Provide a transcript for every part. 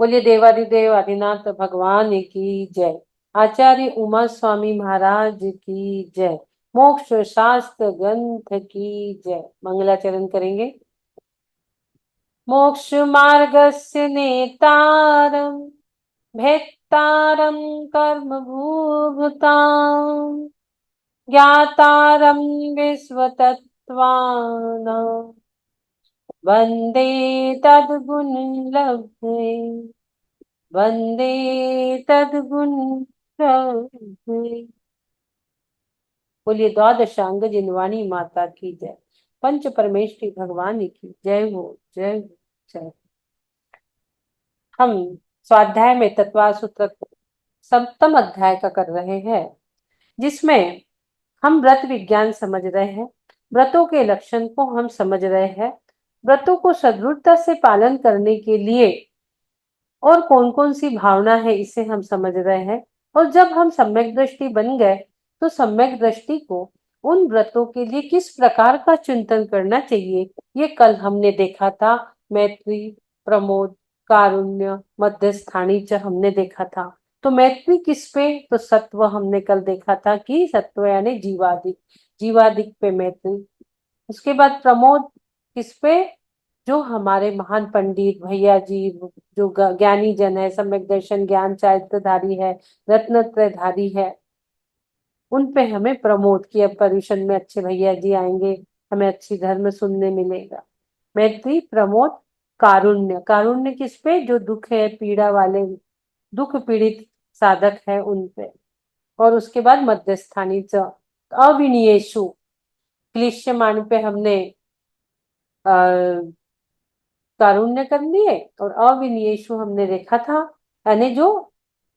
बोलिए देवादिदेव आदिनाथ भगवान की जय। आचार्य उमा स्वामी महाराज की जय। मोक्ष शास्त्र ग्रंथ की जय। मंगलाचरण करेंगे। मोक्ष मार्गस्य नेतारम भेत्तारम कर्म भूभुताम ज्ञातारम विश्वतत्त्वानां वंदे तद्गुण लब्धे वंदे तद्गुण लब्धे। बोलिए द्वादशांग जिनवाणी माता की जय। पंच परमेष्ठी भगवान की जय हो, जय हो, जय। हम स्वाध्याय में तत्वा सूत्र सप्तम अध्याय का कर रहे हैं, जिसमें हम व्रत विज्ञान समझ रहे हैं, व्रतों के लक्षण को हम समझ रहे हैं, व्रतों को सदृढ़ता से पालन करने के लिए और कौन कौन सी भावना है इसे हम समझ रहे हैं। और जब हम सम्यक दृष्टि बन गए तो सम्यक दृष्टि को उन व्रतों के लिए किस प्रकार का चिंतन करना चाहिए, ये कल हमने देखा था। मैत्री, प्रमोद, कारुण्य, मध्यस्थानी च हमने देखा था। तो मैत्री किस पे? तो सत्व हमने कल देखा था कि सत्व यानी जीवादिक, जीवादिक पे मैत्री। उसके बाद प्रमोद किस पे? जो हमारे महान पंडित भैया जी, जो ज्ञानी जन है, सम्यक दर्शन ज्ञान चारित्रधारी है, रत्नत्रयधारी है, उन पे हमें प्रमोद की। अब पर्यूषण में अच्छे भैया जी आएंगे, हमें अच्छी धर्म सुनने मिलेगा। मैत्री, प्रमोद, कारुण्य। कारुण्य किस पे? जो दुख है, पीड़ा वाले, दुख पीड़ित साधक है उन पे। और उसके बाद मध्यस्थानी च अविनियेषु, क्लिश्यमान पे हमने कारुण्य कर लिए। और अविनियेषु हमने देखा था, यानी जो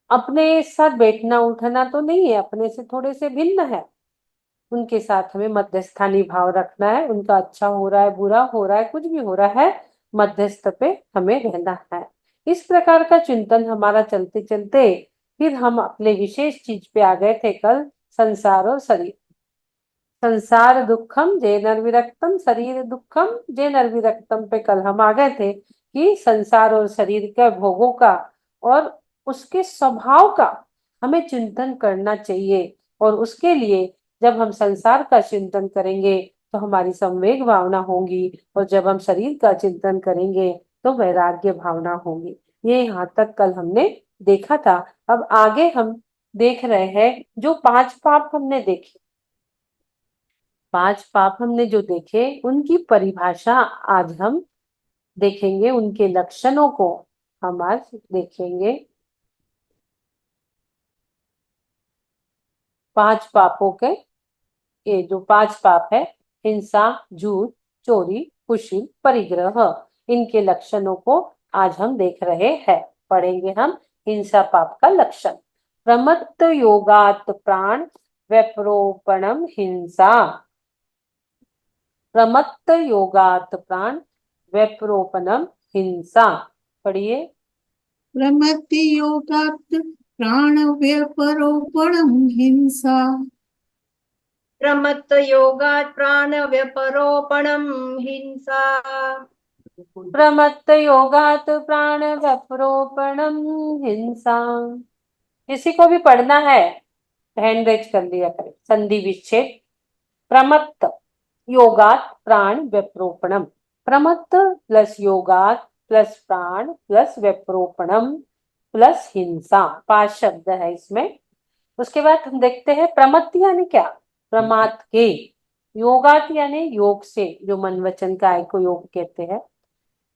अपने साथ बैठना उठना तो नहीं है, अपने से थोड़े से भिन्न है, उनके साथ हमें मध्यस्थानी भाव रखना है। उनका अच्छा हो रहा है, बुरा हो रहा है, कुछ भी हो रहा है, मध्यस्थ पे हमें रहना है। इस प्रकार का चिंतन हमारा चलते चलते फिर हम अपने विशेष चीज पे आ गए थे कल, संसार और शरीर। संसार दुखम जे नरविरक्तम, शरीर दुखम जे नरविरक्तम पे कल हम आ गए थे कि संसार और शरीर के भोगों का और उसके स्वभाव का हमें चिंतन करना चाहिए। और उसके लिए जब हम संसार का चिंतन करेंगे तो हमारी संवेग भावना होगी, और जब हम शरीर का चिंतन करेंगे तो वैराग्य भावना होगी। ये यहाँ तक कल हमने देखा था। अब आगे हम देख रहे हैं जो 5 पाप हमने देखे। 5 पाप हमने जो देखे उनकी परिभाषा आज हम देखेंगे, उनके लक्षणों को हम आज देखेंगे। 5 पापों के, ये जो 5 पाप है, हिंसा, झूठ, चोरी, कुशील, परिग्रह, इनके लक्षणों को आज हम देख रहे हैं। पढ़ेंगे हम हिंसा पाप का लक्षण। प्रमत्त योगात प्राण व्यपरोपणम हिंसा। प्रमत्त योगात प्राण व्यपरोपणम हिंसा। पढ़िए। प्रमत्ति योगात् प्राणव्यपरोपणं हिंसा। प्रमत्त योगात् प्राणव्यपरोपणं हिंसा। प्रमत्त योगात प्राण व्यपरोपणम हिंसा। किसी को भी पढ़ना है हैंड रेज कर लिया करें। संधि विच्छेद। प्रमत्त योगात प्राण व्यपरोपणम। प्रमत्त प्लस योगात प्लस प्राण प्लस व्यपरोपणम प्लस हिंसा, 5 शब्द है इसमें। उसके बाद हम देखते हैं प्रमत्त यानी क्या? प्रमाद के। योगात यानी योग से, जो मन वचन काय को योग कहते हैं।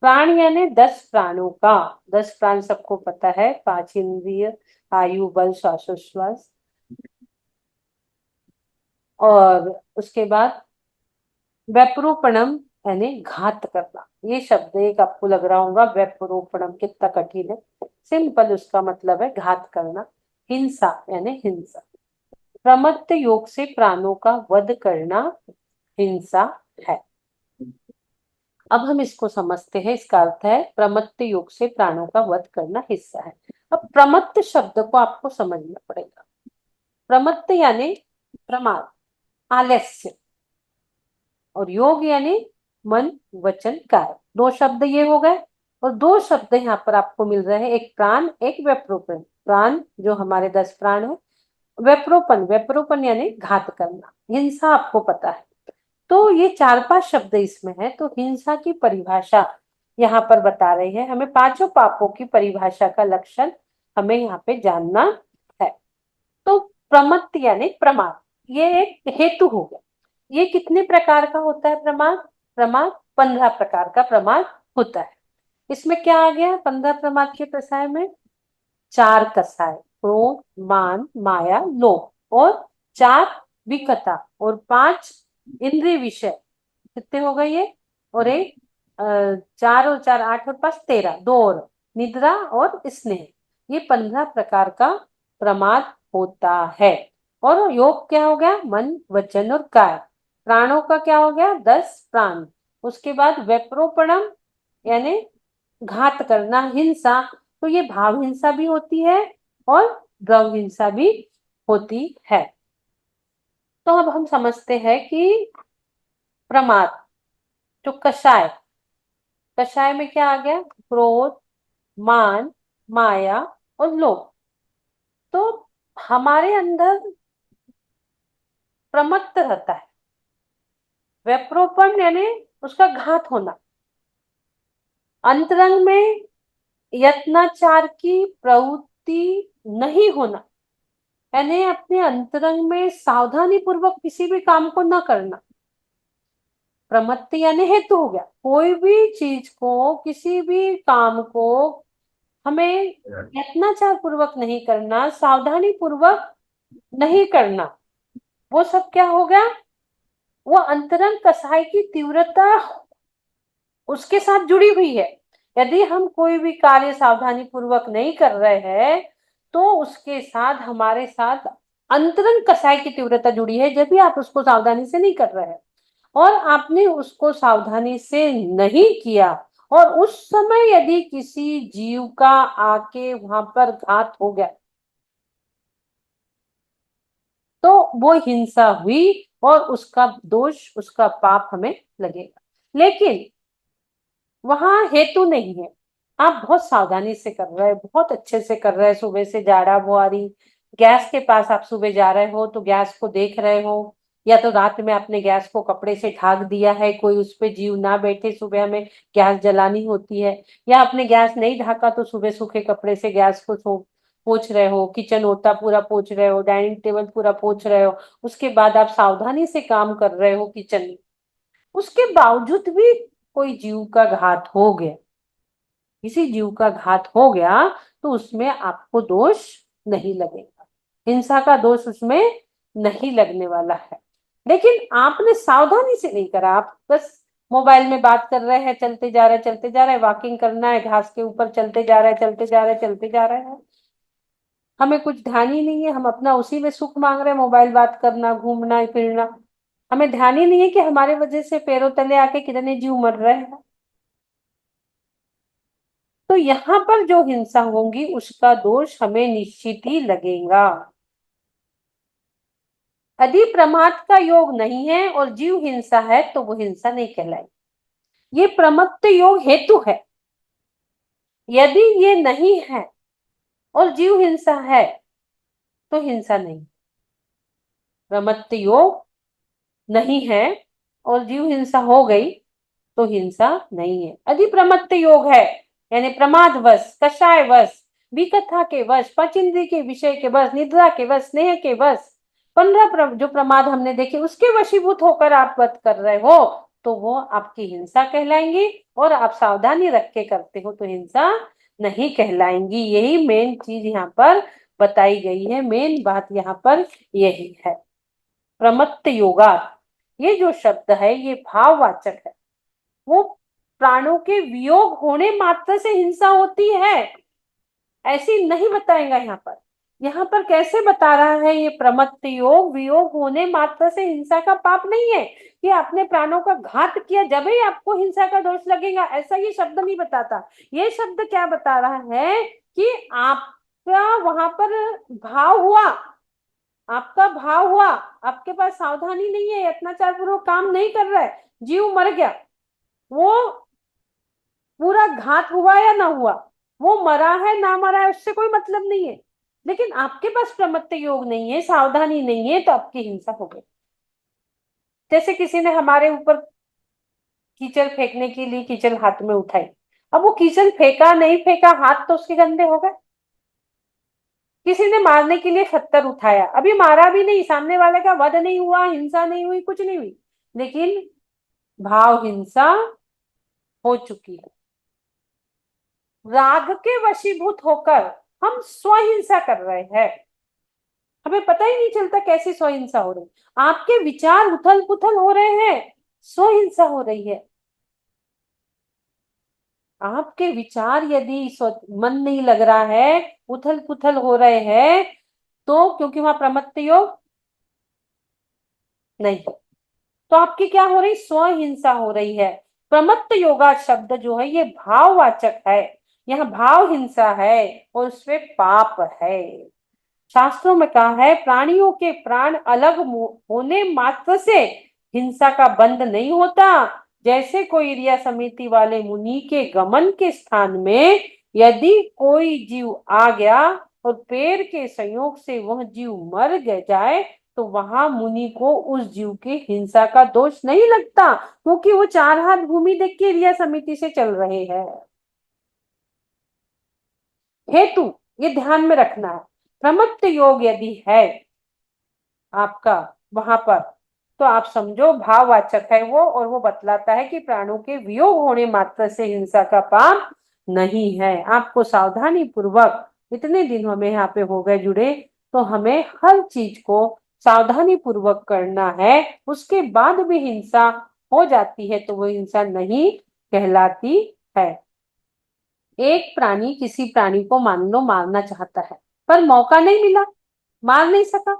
प्राण यानी 10 प्राणों का। 10 प्राण सबको पता है, 5 इंद्रिय, आयु, बल, श्वासोश्वास। और उसके बाद व्यपरोपणम यानी घात करना। ये शब्द एक आपको लग रहा होगा व्यपरोपणम कितना कठिन है, सिंपल उसका मतलब है घात करना। हिंसा यानी हिंसा। प्रमत्त योग से प्राणों का वध करना हिंसा है। अब हम इसको समझते हैं। इसका अर्थ है प्रमत्त योग से प्राणों का वध करना हिस्सा है। अब प्रमत्त शब्द को आपको समझना पड़ेगा। प्रमत्त यानी प्रमाद, आलस्य, और योग यानी मन वचन काय। 2 शब्द ये हो गए। और दो शब्द यहाँ पर आपको मिल रहे हैं, एक प्राण, एक वेप्रोपन। प्राण जो हमारे 10 प्राण है, वेप्रोपन, वेप्रोपन यानी घात करना, हिंसा आपको पता है। तो ये 4-5 शब्द इसमें है। तो हिंसा की परिभाषा यहाँ पर बता रही है हमें, पांचों पापों की परिभाषा का लक्षण हमें यहाँ पे जानना है। तो प्रमत्त यानी प्रमाद, ये एक हेतु हो गया। ये कितने प्रकार का होता है प्रमाद? प्रमाद 15 प्रकार का प्रमाद होता है। इसमें क्या आ गया 15 प्रमाद के कसाय में? 4 कसाय, क्रोध, मान, माया, लोभ, और 4 विकता, और 5 इंद्रिय विषय। कितने हो गए ये? और एक 4 और 4 8 और 5 13, 2 और निद्रा और स्नेह। ये 15 प्रकार का प्रमाद होता है। और योग क्या हो गया? मन, वचन और काय। प्राणों का क्या हो गया? 10 प्राण। उसके बाद वेप्रोपणम यानी घात करना, हिंसा। तो ये भाव हिंसा भी होती है और द्रव हिंसा भी होती है। तो अब हम समझते हैं कि प्रमाद जो कषाय, कषाय में क्या आ गया? क्रोध, मान, माया और लोभ। तो हमारे अंदर प्रमत्त रहता है। वेप्रोपन यानी उसका घात होना, अंतरंग में यत्नाचार की प्रवृत्ति नहीं होना, यानी अपने अंतरंग में सावधानी पूर्वक किसी भी काम को न करना। प्रमत्त यानी हेतु हो गया, कोई भी चीज को, किसी भी काम को हमें यत्नाचार पूर्वक नहीं करना, सावधानी पूर्वक नहीं करना, वो सब क्या हो गया? वो अंतरंग कसाई की तीव्रता उसके साथ जुड़ी हुई है। यदि हम कोई भी कार्य सावधानी पूर्वक नहीं कर रहे हैं तो उसके साथ हमारे साथ अंतरंग कसाई की तीव्रता जुड़ी है, यदि आप उसको सावधानी से नहीं कर रहे हैं। और आपने उसको सावधानी से नहीं किया और उस समय यदि किसी जीव का आके वहां पर घात हो गया तो वो हिंसा हुई और उसका दोष, उसका पाप हमें लगेगा। लेकिन वहां हेतु नहीं है, आप बहुत सावधानी से कर रहे हैं, बहुत अच्छे से कर रहे हैं, सुबह से जाड़ा बुआरी, गैस के पास आप सुबह जा रहे हो तो गैस को देख रहे हो, या तो रात में आपने गैस को कपड़े से ढक दिया है, कोई उस पे जीव ना बैठे, सुबह हमें गैस जलानी होती है, या आपने गैस नहीं ढका तो सुबह सूखे कपड़े से गैस को पोंछ रहे हो, किचन ओटा पूरा पोंछ रहे हो, डाइनिंग टेबल पूरा पोंछ रहे हो, उसके बाद आप सावधानी से काम कर रहे हो किचन में, उसके बावजूद भी कोई जीव का घात हो गया, किसी जीव का घात हो गया, तो उसमें आपको दोष नहीं लगेगा, हिंसा का दोष उसमें नहीं लगने वाला है। लेकिन आपने सावधानी से नहीं करा, आप बस मोबाइल में बात कर रहे हैं, चलते जा रहे हैं, चलते जा रहे हैं, वॉकिंग करना है, घास के ऊपर चलते जा रहे हैं, चलते जा रहे हैं, चलते जा रहे हैं, हमें कुछ ध्यान ही नहीं है, हम अपना उसी में सुख मांग रहे हैं, मोबाइल बात करना, घूमना फिरना, हमें ध्यान ही नहीं है कि हमारे वजह से पैरों तले आके कितने जीव मर रहे हैं। तो यहाँ पर जो हिंसा होगी उसका दोष हमें निश्चित ही लगेगा। यदि प्रमाद का योग नहीं है और जीव हिंसा है तो वो हिंसा नहीं कहलाएगी, ये प्रमत्त योग हेतु है। यदि ये नहीं है और जीव हिंसा है तो हिंसा नहीं, प्रमत्त योग नहीं है और जीव हिंसा हो गई तो हिंसा नहीं है। यदि प्रमत्त योग है यानी प्रमाद वश, कषाय वश, विकथा के वश, पंचेंद्रिय के विषय के वश, निद्रा के वश, स्नेह के वश, 15 जो प्रमाद हमने देखे उसके वशीभूत होकर आप व्रत कर रहे हो तो वो आपकी हिंसा कहलाएंगी, और आप सावधानी रख के करते हो तो हिंसा नहीं कहलाएंगी। यही मेन चीज यहाँ पर बताई गई है, मेन बात यहाँ पर यही है। प्रमत्त योगा, ये जो शब्द है ये भाववाचक है, वो प्राणों के वियोग होने मात्र से हिंसा होती है ऐसी नहीं बताएगा यहाँ पर। यहाँ पर कैसे बता रहा है ये प्रमत्त योग, वियोग होने मात्र से हिंसा का पाप नहीं है कि आपने प्राणों का घात किया जब ही आपको हिंसा का दोष लगेगा, ऐसा ये शब्द नहीं बताता। ये शब्द क्या बता रहा है कि आपका वहां पर भाव हुआ, आपका भाव हुआ, आपके पास सावधानी नहीं है, यत्नाचार पूर्वक काम नहीं कर रहा है, जीव मर गया, वो पूरा घात हुआ या ना हुआ, वो मरा है ना मरा है उससे कोई मतलब नहीं है, लेकिन आपके पास प्रमत्त योग नहीं है, सावधानी नहीं है, तो आपकी हिंसा हो गई। जैसे किसी ने हमारे ऊपर कीचड़ फेंकने के लिए कीचड़ हाथ में उठाई, अब वो कीचड़ फेंका नहीं फेंका, हाथ तो उसके गंदे हो गए। किसी ने मारने के लिए खत्तर उठाया, अभी मारा भी नहीं, सामने वाले का वध नहीं हुआ, हिंसा नहीं हुई, कुछ नहीं हुई, लेकिन भाव हिंसा हो चुकी है। राग के वशीभूत होकर हम स्वहिंसा कर रहे हैं, हमें पता ही नहीं चलता कैसी स्वहिंसा हो रही। आपके विचार उथल पुथल हो रहे हैं, स्वहिंसा हो रही है। आपके विचार यदि मन नहीं लग रहा है, उथल पुथल हो रहे हैं, तो क्योंकि वहां प्रमत्त योग नहीं है, तो आपकी क्या हो रही, स्वहिंसा हो रही है। प्रमत्त योगा शब्द जो है ये भाववाचक है, यहाँ भाव हिंसा है और उसमें पाप है। शास्त्रों में कहा है प्राणियों के प्राण अलग होने मात्र से हिंसा का बंध नहीं होता। जैसे कोई रिया समिति वाले मुनि के गमन के स्थान में यदि कोई जीव आ गया और पैर के संयोग से वह जीव मर जाए, तो वहां मुनि को उस जीव की हिंसा का दोष नहीं लगता, क्योंकि वो चार हाथ भूमि देख के रिया समिति से चल रहे हैं। हेतु ये ध्यान में रखना है, प्रमत्त योग यदि है आपका वहां पर, तो आप समझो भाववाचक है वो, और वो बतलाता है कि प्राणों के वियोग होने मात्र से हिंसा का पाप नहीं है। आपको सावधानी पूर्वक, इतने दिन हमें यहाँ पे हो गए जुड़े, तो हमें हर चीज को सावधानी पूर्वक करना है। उसके बाद भी हिंसा हो जाती है तो वो हिंसा नहीं कहलाती है। एक प्राणी किसी प्राणी को मान लो मारना चाहता है, पर मौका नहीं मिला, मार नहीं सका,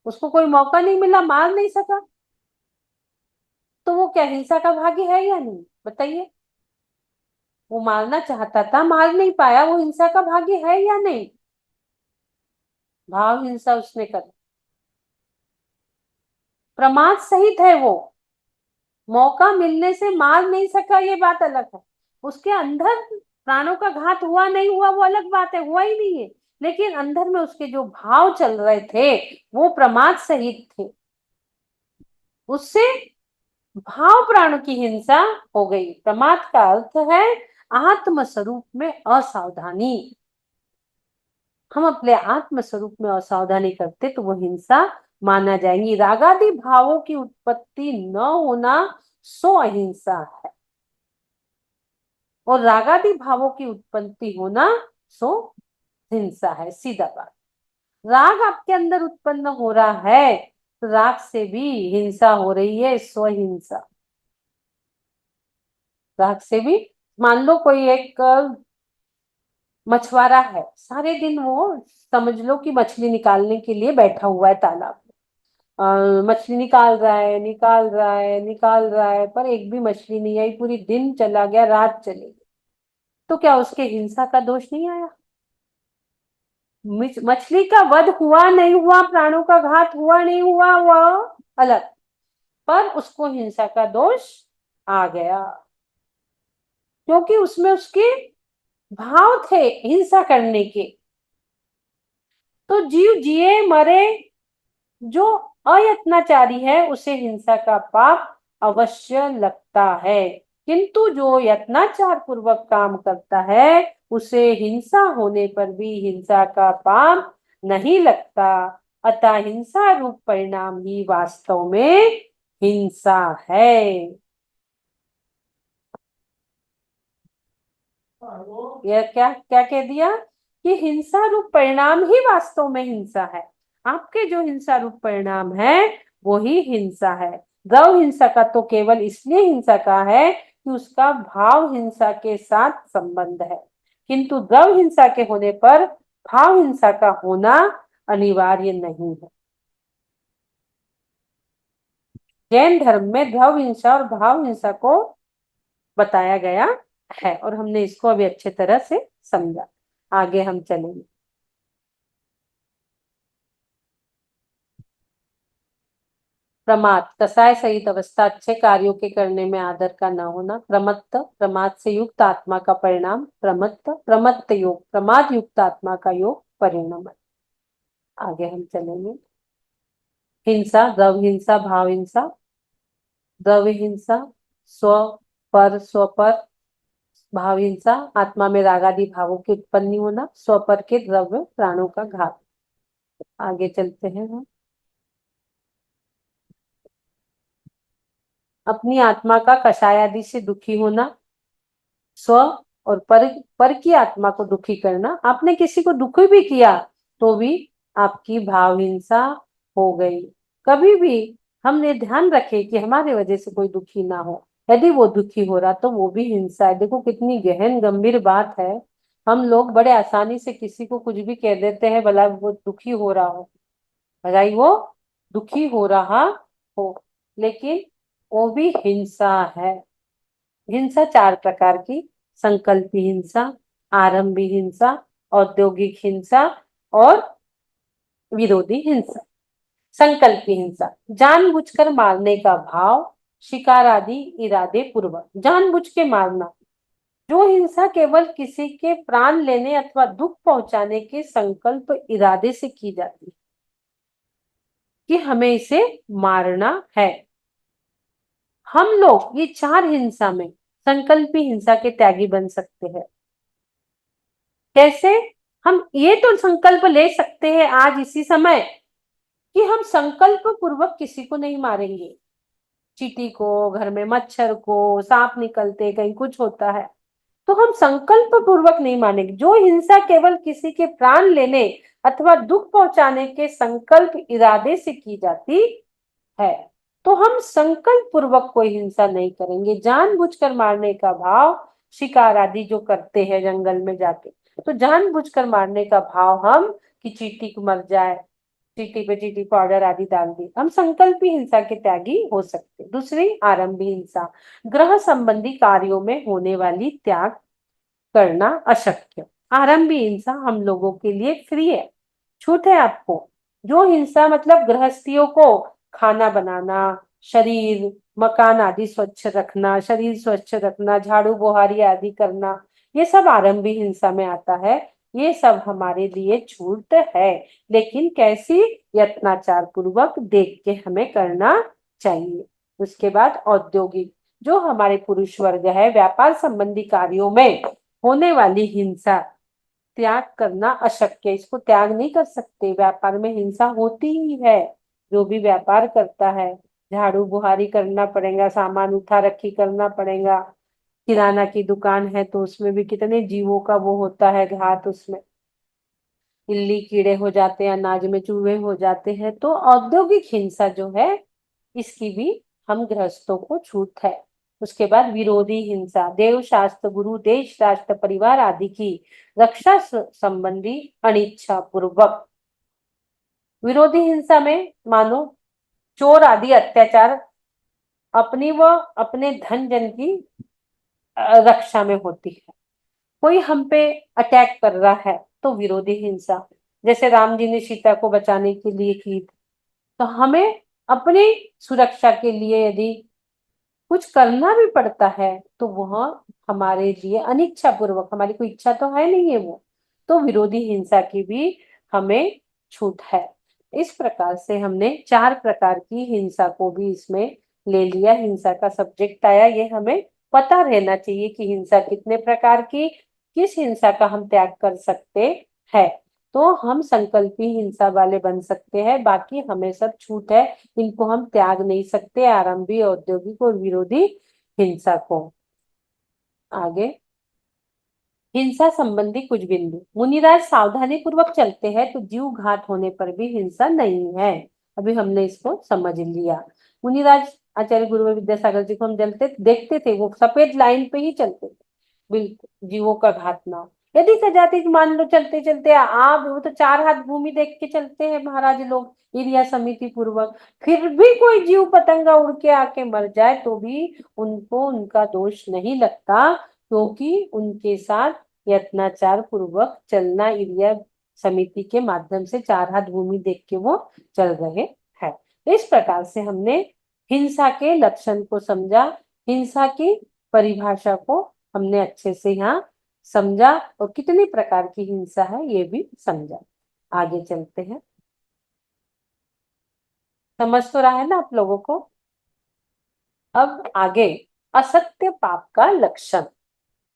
उसको कोई मौका नहीं मिला, मार नहीं सका, तो वो क्या हिंसा का भागी है या नहीं, बताइए। वो मारना चाहता था, मार नहीं पाया, वो हिंसा का भागी है या नहीं। भाव हिंसा उसने कर, प्रमाद सहित है वो, मौका मिलने से मार नहीं सका, ये बात अलग है। उसके अंदर प्राणों का घात हुआ नहीं हुआ वो अलग बात है, हुआ ही नहीं है, लेकिन अंदर में उसके जो भाव चल रहे थे वो प्रमाद सहित थे, उससे भाव प्राण की हिंसा हो गई। प्रमाद का अर्थ है आत्म स्वरूप में असावधानी। हम अपने आत्म स्वरूप में असावधानी करते तो वो हिंसा माना जाएगी। रागादि भावों की उत्पत्ति न होना सो अहिंसा है, और रागादि भावों की उत्पत्ति होना सो हिंसा है। सीधा बात, राग आपके अंदर उत्पन्न हो रहा है तो राग से भी हिंसा हो रही है, स्वहिंसा। राग से भी, मान लो कोई एक मछुआरा है, सारे दिन वो समझ लो कि मछली निकालने के लिए बैठा हुआ है तालाब में, मछली निकाल रहा है निकाल रहा है निकाल रहा है, पर एक भी मछली नहीं आई, पूरी दिन चला गया, रात चली गई, तो क्या उसके हिंसा का दोष नहीं आया। मछली का वध हुआ नहीं हुआ, प्राणों का घात हुआ नहीं हुआ, वह अलग, पर उसको हिंसा का दोष आ गया, क्योंकि उसमें उसके भाव थे हिंसा करने के। तो जीव जिए मरे, जो अयत्नाचारी है उसे हिंसा का पाप अवश्य लगता है, किंतु जो यत्नाचार पूर्वक काम करता है उसे हिंसा होने पर भी हिंसा का पाप नहीं लगता। अतः हिंसा रूप परिणाम ही वास्तव में हिंसा है। यह क्या क्या कह दिया कि हिंसा रूप परिणाम ही वास्तव में हिंसा है। आपके जो हिंसा रूप परिणाम है वो ही हिंसा है। गौ हिंसा का तो केवल इसलिए हिंसा का है कि उसका भाव हिंसा के साथ संबंध है, किंतु द्रव हिंसा के होने पर भाव हिंसा का होना अनिवार्य नहीं है। जैन धर्म में द्रव हिंसा और भाव हिंसा को बताया गया है, और हमने इसको अभी अच्छे तरह से समझा। आगे हम चलेंगे। प्रमाद, कसाय सहित अवस्था, अच्छे कार्यों के करने में आदर का न होना। प्रमत्त, प्रमाद से युक्त आत्मा का परिणाम। प्रमत्त, प्रमत्त योग, प्रमाद युक्त आत्मा का योग परिणाम। आगे हम चलेंगे। हिंसा, द्रव्य हिंसा, भाव हिंसा। द्रव्य हिंसा, स्व पर, स्व पर। भाव हिंसा, आत्मा में राग आदि भावों की उत्पत्ति होना। स्व पर के द्रव्य प्राणों का घात। आगे चलते हैं हम। अपनी आत्मा का कषाय आदि से दुखी होना। स्व और पर की आत्मा को दुखी करना। आपने किसी को दुखी भी किया तो भी आपकी भाव हिंसा हो गई। कभी भी हमने ध्यान रखे कि हमारे वजह से कोई दुखी ना हो। यदि वो दुखी हो रहा तो वो भी हिंसा है। देखो कितनी गहन गंभीर बात है। हम लोग बड़े आसानी से किसी को कुछ भी कह देते हैं, भला वो दुखी हो रहा हो, भला ही वो दुखी हो रहा हो, लेकिन वो भी हिंसा है। हिंसा चार प्रकार की: संकल्पी हिंसा, आरंभी हिंसा, औद्योगिक हिंसा और विरोधी हिंसा। संकल्पी हिंसा, जानबूझकर मारने का भाव, शिकार आदि इरादे पूर्वक। जानबूझ के मारना। जो हिंसा केवल किसी के प्राण लेने अथवा दुख पहुंचाने के संकल्प इरादे से की जाती है कि हमें इसे मारना है। हम लोग ये चार हिंसा में संकल्पी हिंसा के त्यागी बन सकते हैं। कैसे? हम ये तो संकल्प ले सकते हैं आज इसी समय कि हम संकल्प पूर्वक किसी को नहीं मारेंगे। चींटी को, घर में मच्छर को, सांप निकलते, कहीं कुछ होता है तो हम संकल्प पूर्वक नहीं मानेंगे। जो हिंसा केवल किसी के प्राण लेने अथवा दुख पहुंचाने के संकल्प इरादे से की जाती है तो हम संकल्प पूर्वक कोई हिंसा नहीं करेंगे। जानबूझकर मारने का भाव, शिकार आदि जो करते हैं जंगल में जाके, तो जानबूझकर मारने का भाव हम कि चींटी को मर जाए, चींटी पे चींटी पाउडर आदि डाल दी, हम संकल्पी हिंसा के त्यागी हो सकते। दूसरी आरंभी हिंसा, ग्रह संबंधी कार्यों में होने वाली त्याग करना अशक्य। आरंभी हिंसा हम लोगों के लिए फ्री है, छूट है आपको। जो हिंसा मतलब गृहस्थियों को खाना बनाना, शरीर मकान आदि स्वच्छ रखना, शरीर स्वच्छ रखना, झाड़ू बुहारी आदि करना, ये सब आरंभी हिंसा में आता है। ये सब हमारे लिए छूट है, लेकिन कैसी? यत्नाचार पूर्वक देख के हमें करना चाहिए। उसके बाद औद्योगिक, जो हमारे पुरुष वर्ग है, व्यापार संबंधी कार्यों में होने वाली हिंसा त्याग करना अशक्य। इसको त्याग नहीं कर सकते। व्यापार में हिंसा होती ही है। जो भी व्यापार करता है, झाड़ू बुहारी करना पड़ेगा, सामान उठा रखी करना पड़ेगा। किराना की दुकान है तो उसमें भी कितने जीवों का वो होता है घात। उसमें इल्ली कीड़े हो जाते हैं, अनाज में चूहे हो जाते हैं। तो औद्योगिक हिंसा जो है इसकी भी हम गृहस्थों को छूट है। उसके बाद विरोधी हिंसा, देव शास्त्र, गुरु, देश, राष्ट्र, परिवार आदि की रक्षा संबंधी अनिच्छा पूर्वक। विरोधी हिंसा में मानो चोर आदि अत्याचार अपनी व अपने धन जन की रक्षा में होती है। कोई हम पे अटैक कर रहा है तो विरोधी हिंसा, जैसे राम जी ने सीता को बचाने के लिए की थी, तो हमें अपनी सुरक्षा के लिए यदि कुछ करना भी पड़ता है तो वह हमारे लिए अनिच्छा पूर्वक, हमारी कोई इच्छा तो है नहीं है वो, तो विरोधी हिंसा की भी हमें छूट है। इस प्रकार से हमने चार प्रकार की हिंसा को भी इसमें ले लिया। हिंसा का सब्जेक्ट आया, ये हमें पता रहना चाहिए कि हिंसा कितने प्रकार की, किस हिंसा का हम त्याग कर सकते हैं। तो हम संकल्पी हिंसा वाले बन सकते हैं, बाकी हमें सब छूट है। इनको हम त्याग नहीं सकते, आरंभी, औद्योगिक और विरोधी हिंसा को। आगे हिंसा संबंधी कुछ बिंदु। मुनिराज सावधानी पूर्वक चलते हैं तो जीव घात होने पर भी हिंसा नहीं है। अभी हमने इसको समझ लिया। मुनिराज आचार्य गुरु विद्यासागर जी को हम चलते देखते थे, वो सफेद लाइन पे ही चलते थे, बिल्कुल जीवों का घात ना हो। यदि सजाति मान लो चलते चलते आप, वो तो चार हाथ भूमि देख के चलते हैं महाराज लोग, एरिया समिति पूर्वक, फिर भी कोई जीव पतंगा उड़ के आके मर जाए तो भी उनको उनका दोष नहीं लगता, क्योंकि उनके साथ यत्नाचार पूर्वक चलना, एरिया समिति के माध्यम से चार हाथ भूमि देख के वो चल रहे हैं। इस प्रकार से हमने हिंसा के लक्षण को समझा, हिंसा की परिभाषा को हमने अच्छे से यहाँ समझा और कितनी प्रकार की हिंसा है ये भी समझा। आगे चलते हैं। समझ तो रहा है ना आप लोगों को? अब आगे असत्य पाप का लक्षण,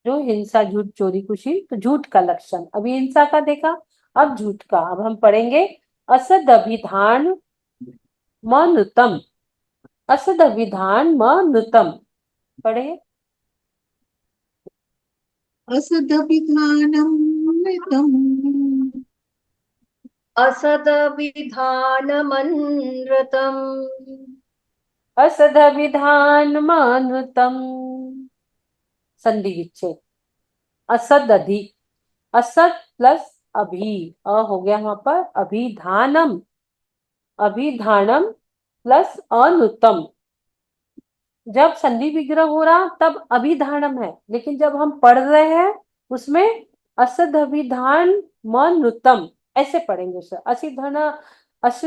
जो हिंसा, झूठ, चोरी, कुशील, तो झूठ का लक्षण। अभी हिंसा का देखा, अब झूठ का। अब हम पढ़ेंगे असदभिधान मनुतम। असदभिधान मनुतम पढ़े। असदभिधानम् मृतम् असदविधानमनृतम् असदभिधान मनुतम। संधि विच्छेद। असदधि, असत प्लस अभी, अ हो गया वहां पर, अभिधानम, अभिधानम प्लस अनुतम। जब संधि विग्रह हो रहा तब अभिधानम है, लेकिन जब हम पढ़ रहे हैं उसमें असदभिधान मनुतम ऐसे पढ़ेंगे सर। असिधन अस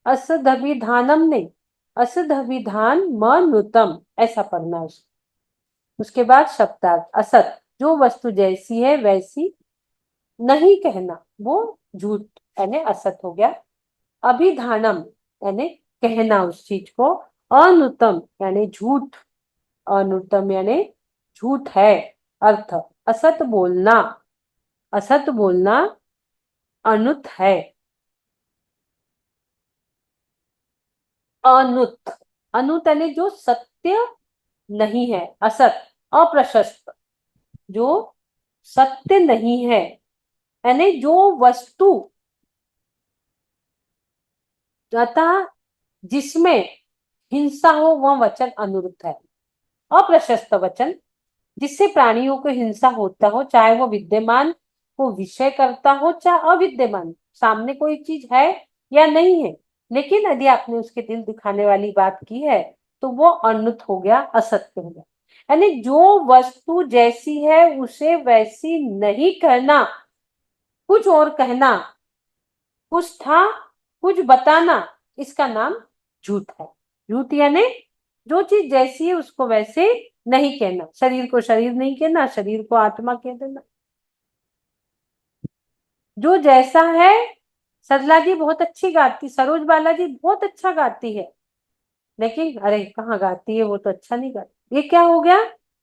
असदभिधानम नहीं, असदभिधान मनुतम ऐसा पढ़ना है। उसके बाद शब्दार्थ। असत, जो वस्तु जैसी है वैसी नहीं कहना, वो झूठ यानी असत हो गया। अभिधानम यानी कहना उस चीज को। अनुतम यानी झूठ, अनुतम यानी झूठ है। अर्थ, असत बोलना, असत बोलना अनुत है। अनुत, अनुत यानी जो सत्य नहीं है। असत अप्रशस्त, जो सत्य नहीं है, यानी जो वस्तु अतः जिसमें हिंसा हो वह वचन अनुरुत है। अप्रशस्त वचन, जिससे प्राणियों को हिंसा होता हो, चाहे वो विद्यमान को विषय करता हो चाहे अविद्यमान, सामने कोई चीज है या नहीं है, लेकिन यदि आपने उसके दिल दिखाने वाली बात की है तो वो अनुत हो गया, असत्य हो गया। यानी जो वस्तु जैसी है उसे वैसी नहीं कहना, कुछ और कहना, कुछ था कुछ बताना, इसका नाम झूठ है। झूठ यानी जो चीज जैसी है उसको वैसे नहीं कहना। शरीर को शरीर नहीं कहना, शरीर को आत्मा कह देना। जो जैसा है, सरला जी बहुत अच्छी गाती, सरोज बाला जी बहुत अच्छा गाती है, लेकिन अरे कहाँ गाती है, वो तो अच्छा नहीं गाती। ये क्या हो गया?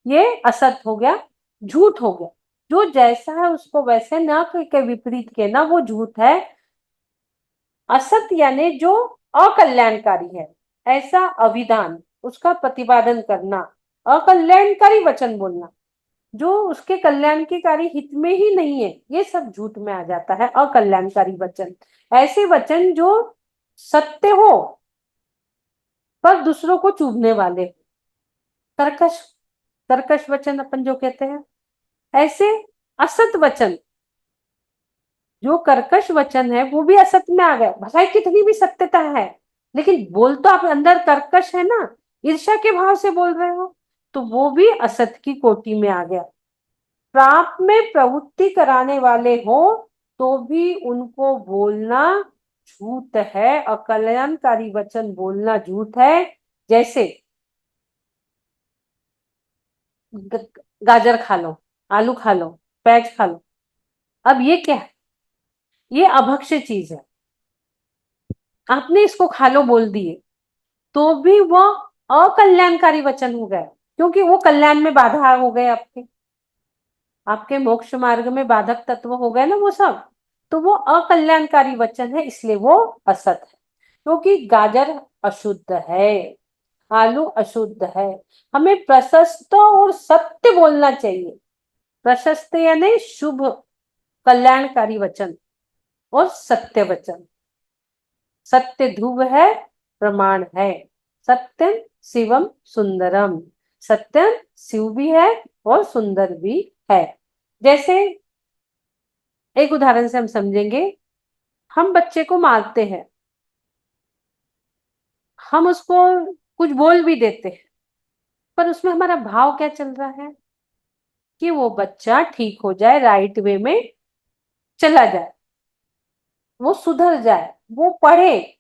ये असत हो गया, झूठ हो गया। जो जैसा है उसको वैसे ना के विपरीत कहना वो झूठ है। असत यानी जो अकल्याणकारी है, ऐसा अभिधान, उसका प्रतिपादन करना, अकल्याणकारी वचन बोलना, जो उसके कल्याण के कार्य हित में ही नहीं है, ये सब झूठ में आ जाता है। अकल्याणकारी वचन, ऐसे वचन जो सत्य हो पर दूसरों को चुभने वाले। कर्कश, कर्कश वचन अपन जो कहते हैं, ऐसे असत वचन, जो कर्कश वचन है वो भी असत में आ गया। भलाई कितनी भी सत्यता है, लेकिन बोल तो आप अंदर कर्कश है ना, ईर्ष्या के भाव से बोल रहे हो, तो वो भी असत की कोटि में आ गया। पाप में प्रवृत्ति कराने वाले हो तो भी उनको बोलना झूठ है, अकल्याणकारी वचन बोलना झूठ है। जैसे गाजर खा लो, आलू खा लो, प्याज खा लो, अब ये क्या है? ये अभक्ष्य चीज है, आपने इसको खा लो बोल दिए तो भी वो अकल्याणकारी वचन हो गए, क्योंकि वो कल्याण में बाधा हो गए, आपके आपके मोक्ष मार्ग में बाधक तत्व हो गए ना वो सब, तो वो अकल्याणकारी वचन है, इसलिए वो असत है। क्योंकि गाजर अशुद्ध है, आलू अशुद्ध है, हमें प्रशस्त और सत्य बोलना चाहिए। प्रशस्त यानी शुभ, कल्याणकारी वचन और सत्य वचन। सत्य ध्रुव है, प्रमाण है। सत्यम शिवम सुंदरम, सत्यम शिव भी है और सुंदर भी है। जैसे एक उदाहरण से हम समझेंगे, हम बच्चे को मारते हैं, हम उसको कुछ बोल भी देते हैं, पर उसमें हमारा भाव क्या चल रहा है कि वो बच्चा ठीक हो जाए, राइट वे में चला जाए, वो सुधर जाए, वो पढ़े।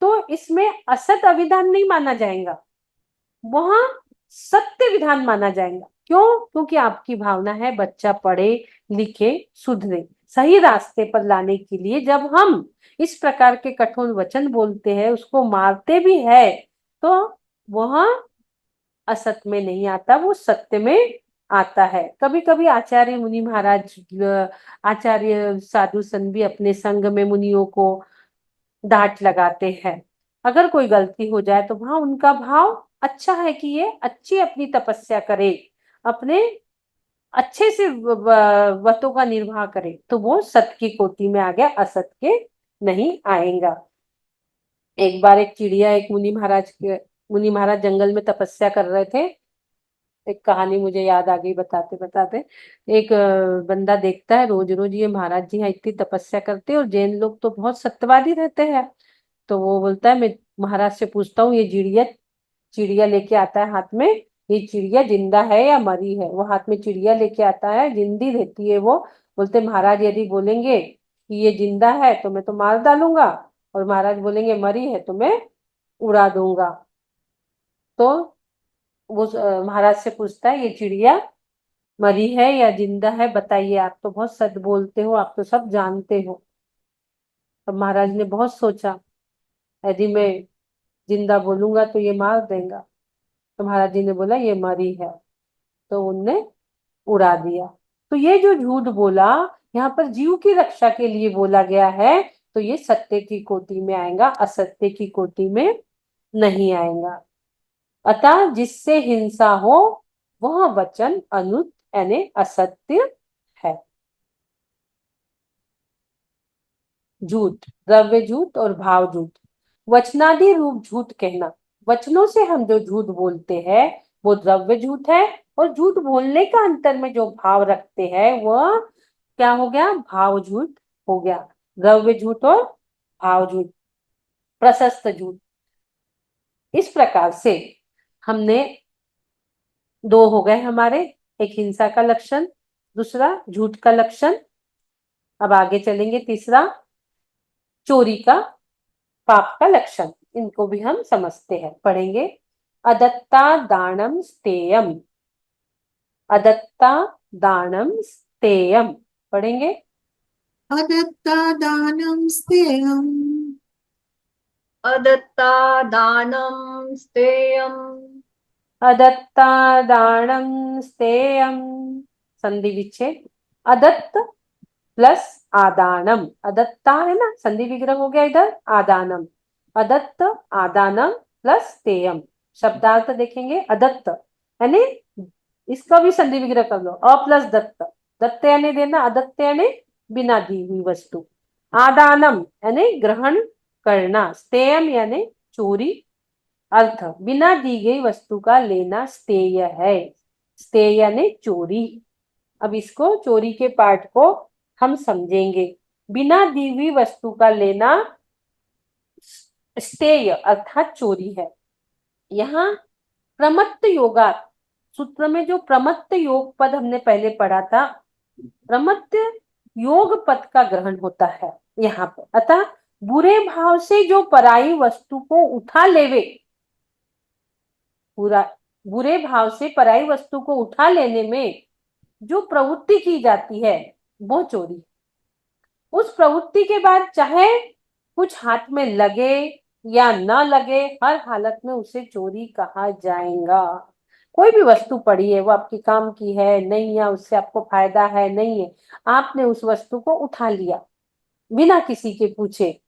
तो इसमें असत अविधान नहीं माना जाएगा, वहां सत्य विधान माना जाएगा। क्यों? क्योंकि आपकी भावना है बच्चा पढ़े लिखे सुधरे, सही रास्ते पर लाने के लिए जब हम इस प्रकार के कठोर वचन बोलते हैं, उसको मारते भी है, तो वह असत में नहीं आता, वो सत्य में आता है। कभी कभी आचार्य मुनि महाराज, आचार्य साधु संत भी अपने संग में मुनियों को डांट लगाते हैं। अगर कोई गलती हो जाए तो वहां उनका भाव अच्छा है कि ये अच्छी अपनी तपस्या करे, अपने अच्छे से व्रतों का निर्वाह करे, तो वो सत की कोटि में आ गया, असत के नहीं आएगा। एक बार एक चिड़िया, एक मुनि महाराज जंगल में तपस्या कर रहे थे। एक कहानी मुझे याद आ गई बताते बताते। एक बंदा देखता है रोज रोज ये महाराज जी यहाँ इतनी तपस्या करते हैं और जैन लोग तो बहुत सत्यवादी रहते हैं। तो वो बोलता है, मैं महाराज से पूछता हूँ, ये चिड़िया चिड़िया लेके आता है हाथ में, ये चिड़िया जिंदा है या मरी है? वो हाथ में चिड़िया लेके आता है, जिंदी रहती है वो। बोलते महाराज यदि बोलेंगे कि ये जिंदा है तो मैं तो मार डालूंगा, और महाराज बोलेंगे मरी है तो मैं उड़ा दूंगा। तो वो महाराज से पूछता है, ये चिड़िया मरी है या जिंदा है, बताइए, आप तो बहुत सच बोलते हो, आप तो सब जानते हो। अब महाराज ने बहुत सोचा, यदि मैं जिंदा बोलूंगा तो ये मार देगा। तो महाराज जी ने बोला ये मरी है, तो उनने उड़ा दिया। तो ये जो झूठ बोला, यहाँ पर जीव की रक्षा के लिए बोला गया है, तो ये सत्य की कोटि में आएगा, असत्य की कोटि में नहीं आएगा। अतः जिससे हिंसा हो वह वचन अनुत यानी असत्य है। झूठ, द्रव्य झूठ और भाव झूठ। वचनादि रूप झूठ कहना, वचनों से हम जो झूठ बोलते हैं वो द्रव्य झूठ है, और झूठ बोलने का अंतर में जो भाव रखते हैं वह क्या हो गया? भाव झूठ हो गया। द्रव्य झूठ और भाव झूठ, प्रशस्त झूठ। इस प्रकार से हमने दो हो गए हमारे, एक हिंसा का लक्षण, दूसरा झूठ का लक्षण। अब आगे चलेंगे, तीसरा चोरी का पाप का लक्षण। इनको भी हम समझते हैं, पढ़ेंगे। अदत्ता दानम स्तेयम, अदत्ता दानम स्तेयम, पढ़ेंगे। अदत्ता दानं स्तेयम् अदत्ता दानं स्तेयम् अदत्ता दानम स्तेयम, संधि विच्छेद। अदत्त प्लस आदानम, अदत्ता है ना, संधि विग्रह हो गया इधर, आदानम, अदत्त आदानम प्लस स्तेयम। शब्दार्थ देखेंगे, अदत्त यानी इसका भी संधि विग्रह कर लो, अ प्लस दत्त, दत्त यानी देना, अदत्त यानी बिना दी हुई वस्तु, आदानम यानी ग्रहण करना, स्तेयम यानी चोरी। अर्थ, बिना दी गई वस्तु का लेना स्तेय है, स्तेय यानी चोरी। अब इसको चोरी के पार्ट को हम समझेंगे। बिना दी हुई वस्तु का लेना स्तेय अर्थात चोरी है। यहाँ प्रमत्त योगा सूत्र में जो प्रमत्त योग पद हमने पहले पढ़ा था, प्रमत्त योग पद का ग्रहण होता है यहाँ पर। अतः बुरे भाव से जो पराई वस्तु को उठा लेवे, बुरा बुरे भाव से पराई वस्तु को उठा लेने में जो प्रवृत्ति की जाती है वो चोरी। उस प्रवृत्ति के बाद चाहे कुछ हाथ में लगे या न लगे, हर हालत में उसे चोरी कहा जाएगा। कोई भी वस्तु पड़ी है, वो आपके काम की है नहीं, या उससे आपको फायदा है नहीं है, आपने उस वस्तु को उठा लिया बिना किसी के पूछे,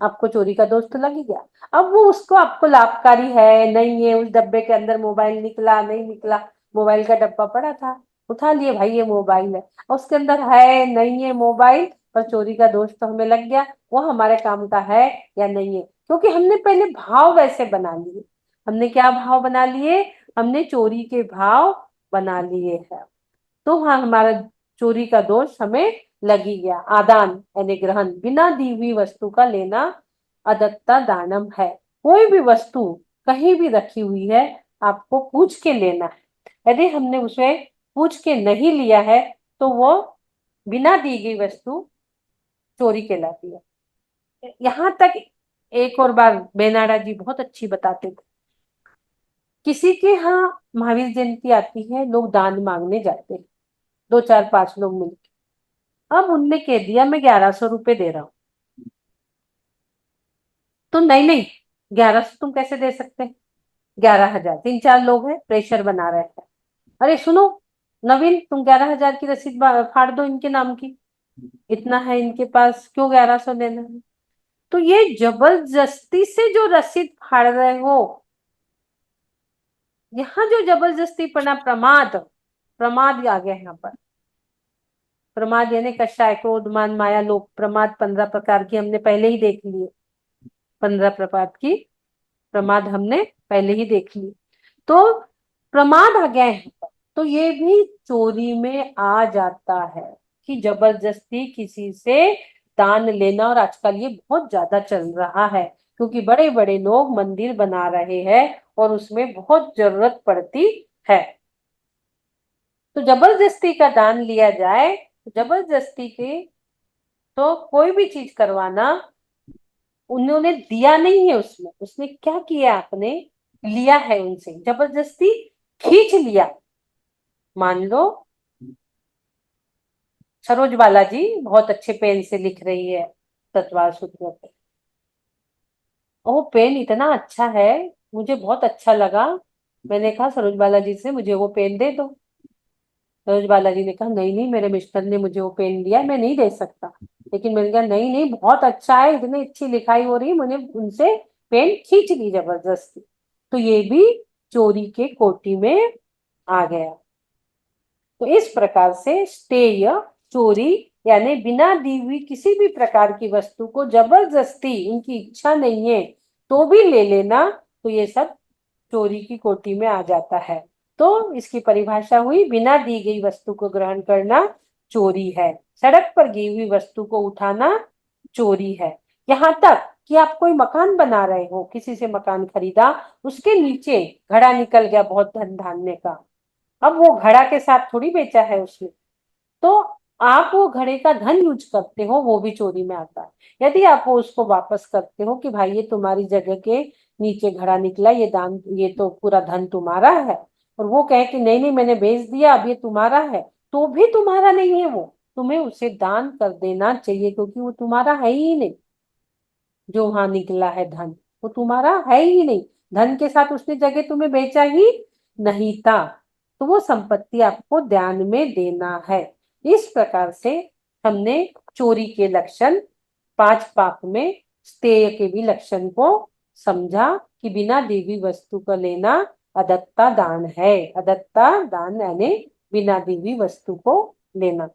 आपको चोरी का दोष तो लग ही गया। अब वो उसको आपको लाभकारी है नहीं है, उस डब्बे के अंदर मोबाइल निकला नहीं निकला, मोबाइल का डब्बा पड़ा था, उठा लिए, भाई ये मोबाइल है, उसके अंदर है नहीं है मोबाइल, पर चोरी का दोष तो हमें लग गया, वो हमारे काम का है या नहीं है, क्योंकि हमने पहले भाव वैसे बना लिए। हमने क्या भाव बना लिए? हमने चोरी के भाव बना लिए हैं, तो हाँ हमारा चोरी का दोष हमें लग ही गया। आदान यानी ग्रहण, बिना दी हुई वस्तु का लेना अदत्ता दानम है। कोई भी वस्तु कहीं भी रखी हुई है, आपको पूछ के लेना है। यदि हमने उसे पूछ के नहीं लिया है तो वो बिना दी गई वस्तु चोरी कहलाती है। यहाँ तक एक और बार बेनाडा जी बहुत अच्छी बताते थे। किसी के यहाँ महावीर जयंती आती है, लोग दान मांगने जाते हैं, 2 4 5 लोग मिलकर। अब उनने कह दिया मैं 1100 रुपए दे रहा हूँ। तो नहीं नहीं, 1100 तुम कैसे दे सकते हैं? 11,000। 3 4 लोग हैं, प्रेशर बना रहे हैं। अरे सुनो नवीन, तुम 11,000 की रसीद फाड़ दो इनके नाम की, इतना है इनके पास, क्यों 1100 देना है? तो ये जबरदस्ती से जो रसीद फाड़ रहे हो, यहाँ जो जबरदस्ती पना प्रमाद, प्रमाद आ गया यहाँ पर। प्रमाद यानी कषाय, क्रोध मान माया लोभ, प्रमाद 15 प्रकार की हमने पहले ही देख लिए। 15 प्रकार की प्रमाद हमने पहले ही देख ली। तो प्रमाद आ गया है। तो ये भी चोरी में आ जाता है कि जबरदस्ती किसी से दान लेना। और आजकल ये बहुत ज्यादा चल रहा है, क्योंकि बड़े बड़े लोग मंदिर बना रहे हैं और उसमें बहुत जरूरत पड़ती है। तो जबरदस्ती का दान लिया जाए, जबरदस्ती के तो कोई भी चीज करवाना, उन्होंने दिया नहीं है, उसमें उसने क्या किया, आपने लिया है उनसे, जबरदस्ती खींच लिया। मान लो सरोज बाला जी बहुत अच्छे पेन से लिख रही है तत्वार सूत्रों पे, वो पेन इतना अच्छा है, मुझे बहुत अच्छा लगा। मैंने कहा सरोज बाला जी से मुझे वो पेन दे दो। सरोज बाला जी ने कहा नहीं नहीं, मेरे मिस्टर ने मुझे वो पेन दिया, मैं नहीं दे सकता। लेकिन मैंने कहा नहीं नहीं, बहुत अच्छा है, इतनी अच्छी लिखाई हो रही है, मुझे उनसे पेन खींच ली जबरदस्ती। तो ये भी चोरी के कोटि में आ गया। तो इस प्रकार से स्टेय चोरी, यानी बिना दी हुई किसी भी प्रकार की वस्तु को जबरदस्ती, उनकी इच्छा नहीं है तो भी ले लेना, तो ये सब चोरी की कोटि में आ जाता है। तो इसकी परिभाषा हुई, बिना दी गई वस्तु को ग्रहण करना चोरी है। सड़क पर गिरी हुई वस्तु को उठाना चोरी है। यहाँ तक कि आप कोई मकान बना रहे हो, किसी से मकान खरीदा, उसके नीचे घड़ा निकल गया बहुत धन धान्य का, अब वो घड़ा के साथ थोड़ी बेचा है उसने, तो आप वो घड़े का धन यूज करते हो, वो भी चोरी में आता है। यदि आप वो उसको वापस करते हो कि भाई ये तुम्हारी जगह के नीचे घड़ा निकला, ये दान, ये तो पूरा धन तुम्हारा है, और वो कहे कि नहीं नहीं मैंने बेच दिया अब ये तुम्हारा है, तो भी तुम्हारा नहीं है वो, तुम्हें उसे दान कर देना चाहिए, क्योंकि वो तुम्हारा है ही नहीं। जो वहां निकला है धन, वो तुम्हारा है ही नहीं। धन के साथ उसने जगह तुम्हें बेचा ही नहीं था। तो वो संपत्ति आपको ध्यान में देना है। इस प्रकार से हमने चोरी के लक्षण, 5 पाप में स्तेय के भी लक्षण को समझा कि बिना दी हुई वस्तु का लेना अदत्ता दान है। अदत्ता दान यानी बिना दी हुई वस्तु को लेना।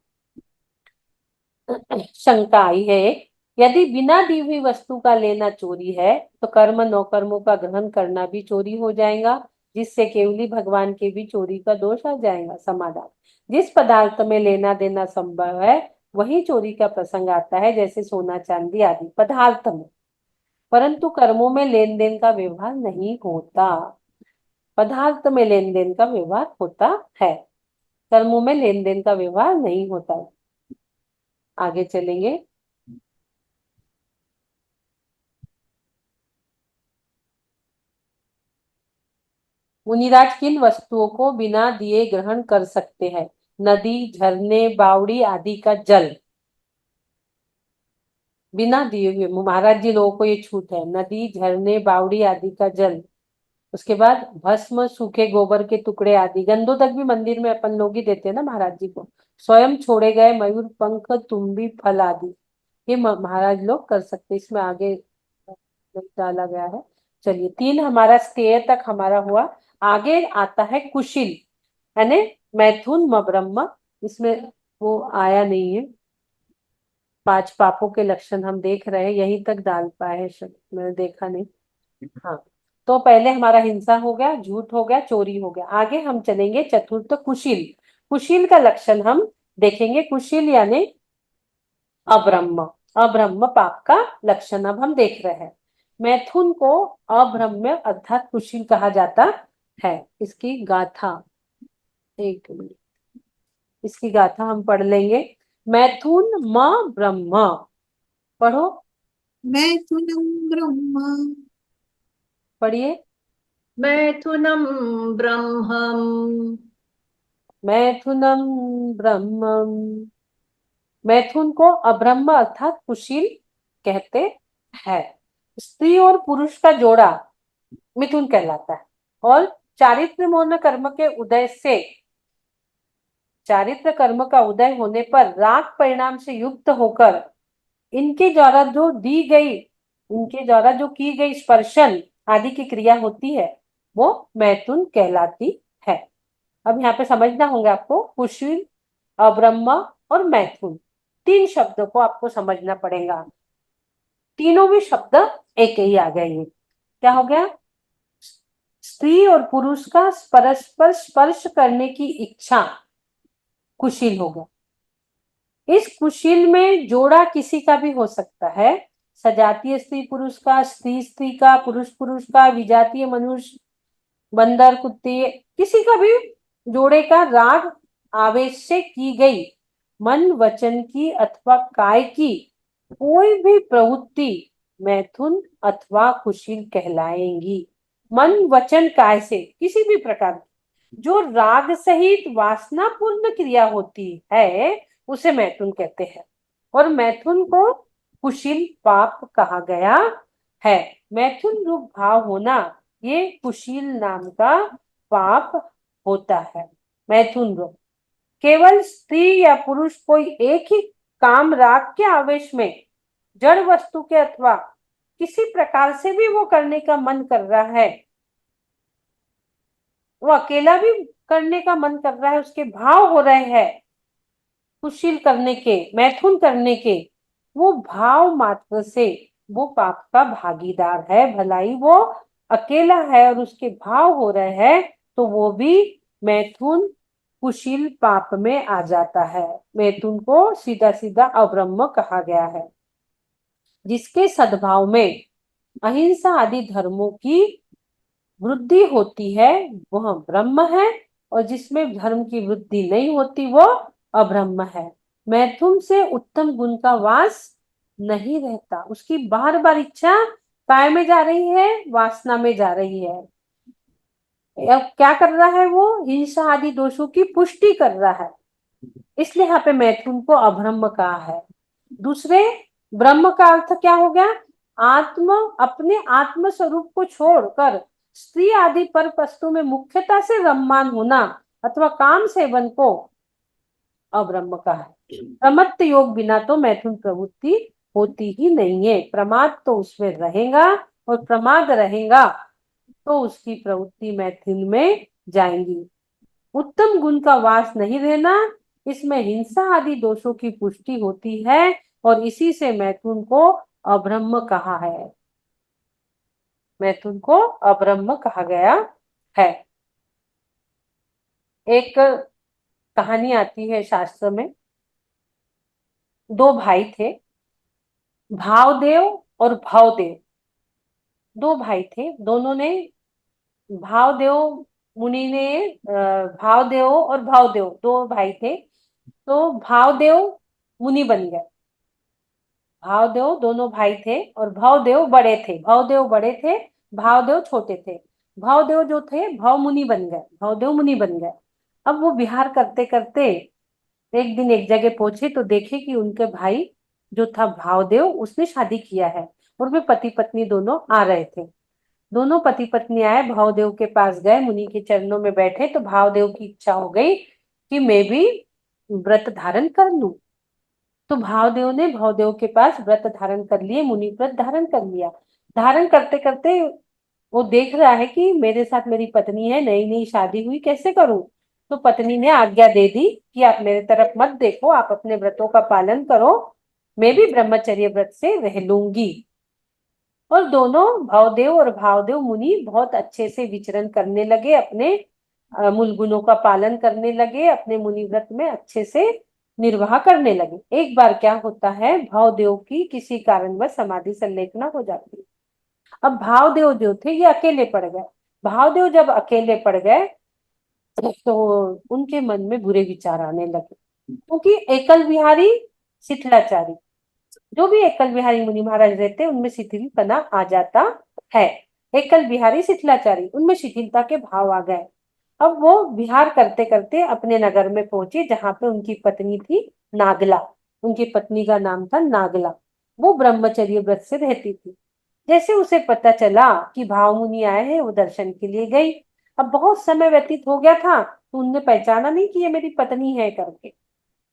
शंका आई है, यदि बिना दी हुई वस्तु का लेना चोरी है, तो कर्म नौकर्मों का ग्रहण करना भी चोरी हो जाएगा, जिससे केवली भगवान के भी चोरी का दोष आ जाएगा। समाधान, जिस पदार्थ में लेना देना संभव है वही चोरी का प्रसंग आता है, जैसे सोना चांदी आदि पदार्थ में, परंतु कर्मों में लेन देन का व्यवहार नहीं होता। पदार्थ में लेन देन का व्यवहार होता है, कर्मों में लेन देन का व्यवहार नहीं होता है। आगे चलेंगे। मुनिराज किन वस्तुओं को बिना दिए ग्रहण कर सकते हैं? नदी, झरने, बावड़ी आदि का जल बिना दिए हुए, महाराज जी लोगों को ये छूट है। नदी, झरने, बावड़ी आदि का जल। उसके बाद भस्म, सूखे गोबर के टुकड़े आदि, गंदों तक भी मंदिर में अपन लोग ही देते हैं ना महाराज जी को। स्वयं छोड़े गए मयूर पंख, तुम्बी, फल आदि, ये महाराज लोग कर सकते, इसमें आगे नहीं डाला गया है। चलिए, 3 हमारा स्तेय तक हमारा हुआ। आगे आता है कुशिल, यानी मैथुन म ब्रह्म, इसमें वो आया नहीं है। 5 पापों के लक्षण हम देख रहे हैं, यहीं तक डाल पाए हैं, शायद मैंने देखा नहीं। हाँ, तो पहले हमारा हिंसा हो गया, झूठ हो गया, चोरी हो गया। आगे हम चलेंगे चतुर्थ कुशील। कुशील का लक्षण हम देखेंगे। कुशील यानी अब्रह्म, अब्रह्म पाप का लक्षण अब हम देख रहे हैं। मैथुन को अब्रह्म अर्थात कुशील कहा जाता है। इसकी गाथा, एक मिनट, इसकी गाथा हम पढ़ लेंगे। मैथुन म ब्रह्म, पढ़ो। मैथुनं ब्रह्म पढ़िए। मैथुनं ब्रह्मम्। मैथुनम ब्रह्मम। मैथुन को अब्रह्म अर्थात कुशील कहते हैं। स्त्री और पुरुष का जोड़ा मिथुन कहलाता है। और चारित्र मौन कर्म के उदय से, चारित्र कर्म का उदय होने पर राग परिणाम से युक्त होकर इनके द्वारा जो दी गई, इनके द्वारा जो की गई स्पर्शन आदि की क्रिया होती है वो मैथुन कहलाती है। अब यहाँ पे समझना होगा आपको, कुशील, अब्रह्म और मैथुन, तीन शब्दों को आपको समझना पड़ेगा। तीनों भी शब्द एक ही आ गए। ये क्या हो गया? स्त्री और पुरुष का परस्पर स्पर्श करने की इच्छा कुशील हो गया। इस कुशील में जोड़ा किसी का भी हो सकता है, सजातीय स्त्री पुरुष का, स्त्री स्त्री का, पुरुष पुरुष का, विजातीय मनुष्य, बंदर, कुत्ते, किसी का भी जोड़े का राग आवेश से की गई मन वचन की अथवा काय की कोई भी प्रवृत्ति मैथुन अथवा कुशील कहलाएंगी। मन वचन काय से किसी भी प्रकार की जो राग सहित वासना पूर्ण क्रिया होती है उसे मैथुन कहते हैं। और मैथुन को कुशील पाप कहा गया है। मैथुन रूप भाव होना ये कुशील नाम का पाप होता है। मैथुन रूप केवल स्त्री या पुरुष कोई एक ही काम राग के आवेश में जड़ वस्तु के अथवा किसी प्रकार से भी वो करने का मन कर रहा है, वो अकेला भी करने का मन कर रहा है, उसके भाव हो रहे हैं कुशील करने के, मैथुन करने के, वो भाव मात्र से वो पाप का भागीदार है। भलाई वो अकेला है और उसके भाव हो रहे हैं तो वो भी मैथुन कुशील पाप में आ जाता है। मैथुन को सीधा सीधा अब्रह्म कहा गया है। जिसके सद्भाव में अहिंसा आदि धर्मों की वृद्धि होती है वह ब्रह्म है, और जिसमें धर्म की वृद्धि नहीं होती वो अब्रह्म है। मैथुन से उत्तम गुण का वास नहीं रहता, उसकी बार बार इच्छा काय में जा रही है, वासना में जा रही है। अब क्या कर रहा है वो? हिंसा आदि दोषों की पुष्टि कर रहा है, इसलिए यहाँ पे मैथुन को अब्रह्म कहा है। दूसरे ब्रह्म का अर्थ क्या हो गया? आत्म, अपने आत्म स्वरूप को छोड़कर स्त्री आदि पर वस्तु में मुख्यता से रममान होना अथवा काम सेवन को अब्रह्म कहा है। प्रमत्त योग बिना तो मैथुन प्रवृत्ति होती ही नहीं है। प्रमाद तो उसमें रहेगा और प्रमाद रहेगा तो उसकी प्रवृत्ति मैथुन में जाएंगी। उत्तम गुण का वास नहीं रहना, इसमें हिंसा आदि दोषों की पुष्टि होती है और इसी से मैथुन को अब्रह्म कहा है। मैथुन को अब्रह्म कहा गया है। एक कहानी आती है शास्त्र में। दो भाई थे, भावदेव और भावदेव। दो भाई थे, दोनों ने, भावदेव मुनि ने, भावदेव और भावदेव दो भाई थे, तो भावदेव मुनि बन गए। भावदेव दोनों भाई थे और भावदेव बड़े थे, भावदेव बड़े थे, भावदेव छोटे थे। भावदेव जो थे भाव मुनि बन गए, भावदेव मुनि बन गए। अब वो विहार करते करते एक दिन एक जगह पहुंचे तो देखे कि उनके भाई जो था भावदेव उसने शादी किया है और वे पति पत्नी दोनों आ रहे थे। दोनों पति पत्नी आए, भावदेव के पास गए, मुनि के चरणों में बैठे तो भावदेव की इच्छा हो गई कि मैं भी व्रत धारण कर लूं। तो भावदेव ने भावदेव के पास व्रत धारण कर लिए, मुनि व्रत धारण कर लिया। धारण करते करते वो देख रहा है कि मेरे साथ मेरी पत्नी है, नई नई शादी हुई, कैसे करूं? तो पत्नी ने आज्ञा दे दी कि आप मेरे तरफ मत देखो, आप अपने व्रतों का पालन करो, मैं भी ब्रह्मचर्य व्रत से रह लूंगी। और दोनों भावदेव और भावदेव मुनि बहुत अच्छे से विचरण करने लगे, अपने मूल गुणों का पालन करने लगे, अपने मुनि व्रत में अच्छे से निर्वाह करने लगे। एक बार क्या होता है, भावदेव की किसी कारणवश समाधि संलेखना हो जाती है। अब भावदेव जो थे ये अकेले पड़ गए। भावदेव जब अकेले पड़ गए तो उनके मन में बुरे विचार आने लगे, क्योंकि एकल विहारी शिथिलाचारी, जो भी एकल बिहारी मुनि महाराज रहते हैं उनमें शिथिलपना आ जाता है। एकल बिहारी शिथिलाचारी, उनमें शिथिलता के भाव आ गए। अब वो विहार करते करते अपने नगर में पहुंचे जहां पे उनकी पत्नी थी नागला। उनकी पत्नी का नाम था नागला। वो ब्रह्मचर्य व्रत से रहती थी। जैसे उसे पता चला कि भाव मुनि आए हैं, वो दर्शन के लिए गई। अब बहुत समय व्यतीत हो गया था तो उनने पहचाना नहीं कि ये मेरी पत्नी है करके।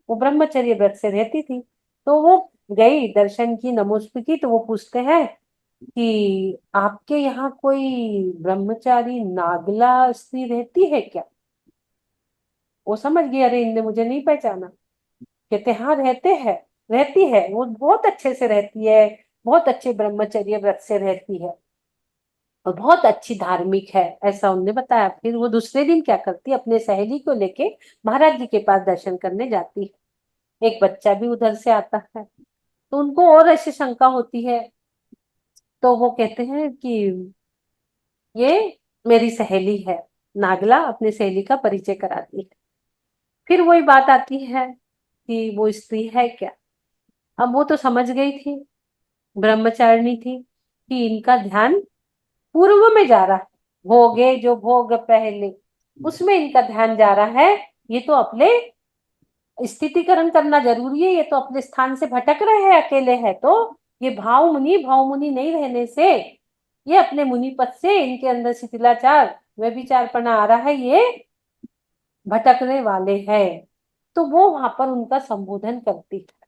वो ब्रह्मचर्य व्रत से रहती थी। तो वो गई, दर्शन की, नमोस्तु की, तो वो पूछते हैं कि आपके यहाँ कोई ब्रह्मचारी नागला स्त्री रहती है क्या? वो समझ गई, अरे इनने मुझे नहीं पहचाना। कहते हाँ रहते हैं, रहती है, वो बहुत अच्छे से रहती है, बहुत अच्छे ब्रह्मचर्य व्रत से रहती है और बहुत अच्छी धार्मिक है, ऐसा उनने बताया। फिर वो दूसरे दिन क्या करती, अपने सहेली को लेके महाराज जी के पास दर्शन करने जाती है। एक बच्चा भी उधर से आता है तो उनको और ऐसी शंका होती है। तो वो कहते हैं कि ये मेरी सहेली है। नागला अपनी सहेली का परिचय कराती है। फिर वही बात आती है कि वो स्त्री है क्या। अब वो तो समझ गई थी, ब्रह्मचारिणी थी, कि इनका ध्यान पूर्व में जा रहा है। भोगे जो भोग पहले, उसमें इनका ध्यान जा रहा है। ये तो अपने स्थितिकरण करना जरूरी है, ये तो अपने स्थान से भटक रहे हैं, अकेले हैं। तो ये भाव मुनि नहीं रहने से, ये अपने मुनि पद से इनके अंदर शिथिलाचार व्यभिचारपना आ रहा है, ये भटकने वाले हैं। तो वो वहां पर उनका संबोधन करती है।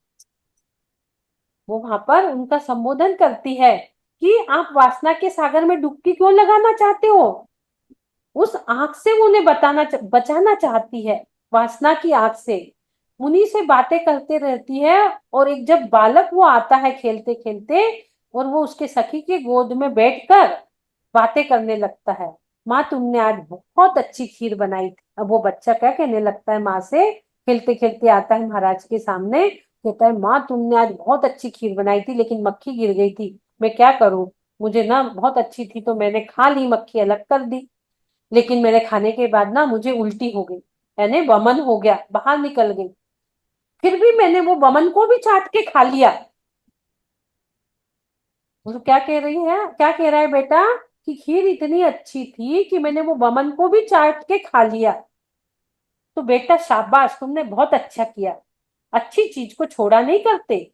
वो वहां पर उनका संबोधन करती है कि आप वासना के सागर में डुबकी क्यों लगाना चाहते हो। उस आंख से वो उन्हें बचाना चाहती है, वासना की आंख से। मुनि से बातें करते रहती है। और एक जब बालक वो आता है खेलते खेलते, और वो उसके सखी के गोद में बैठकर बातें करने लगता है। माँ तुमने आज बहुत अच्छी खीर बनाई थी। अब वो बच्चा क्या कहने लगता है माँ से, खेलते खेलते आता है महाराज के सामने, कहता है माँ तुमने आज बहुत अच्छी खीर बनाई थी लेकिन मक्खी गिर गई थी, मैं क्या करूं। मुझे ना बहुत अच्छी थी तो मैंने खा ली, मक्खी अलग कर दी, लेकिन मेरे खाने के बाद ना मुझे उल्टी हो गई, यानी वमन हो गया, बाहर निकल गई। फिर भी मैंने वो वमन को भी चाट के खा लिया। वो क्या कह रही है, क्या कह रहा है बेटा, कि खीर इतनी अच्छी थी कि मैंने वो वमन को भी चाट के खा लिया। तो बेटा शाबाश, तुमने बहुत अच्छा किया, अच्छी चीज को छोड़ा नहीं करते।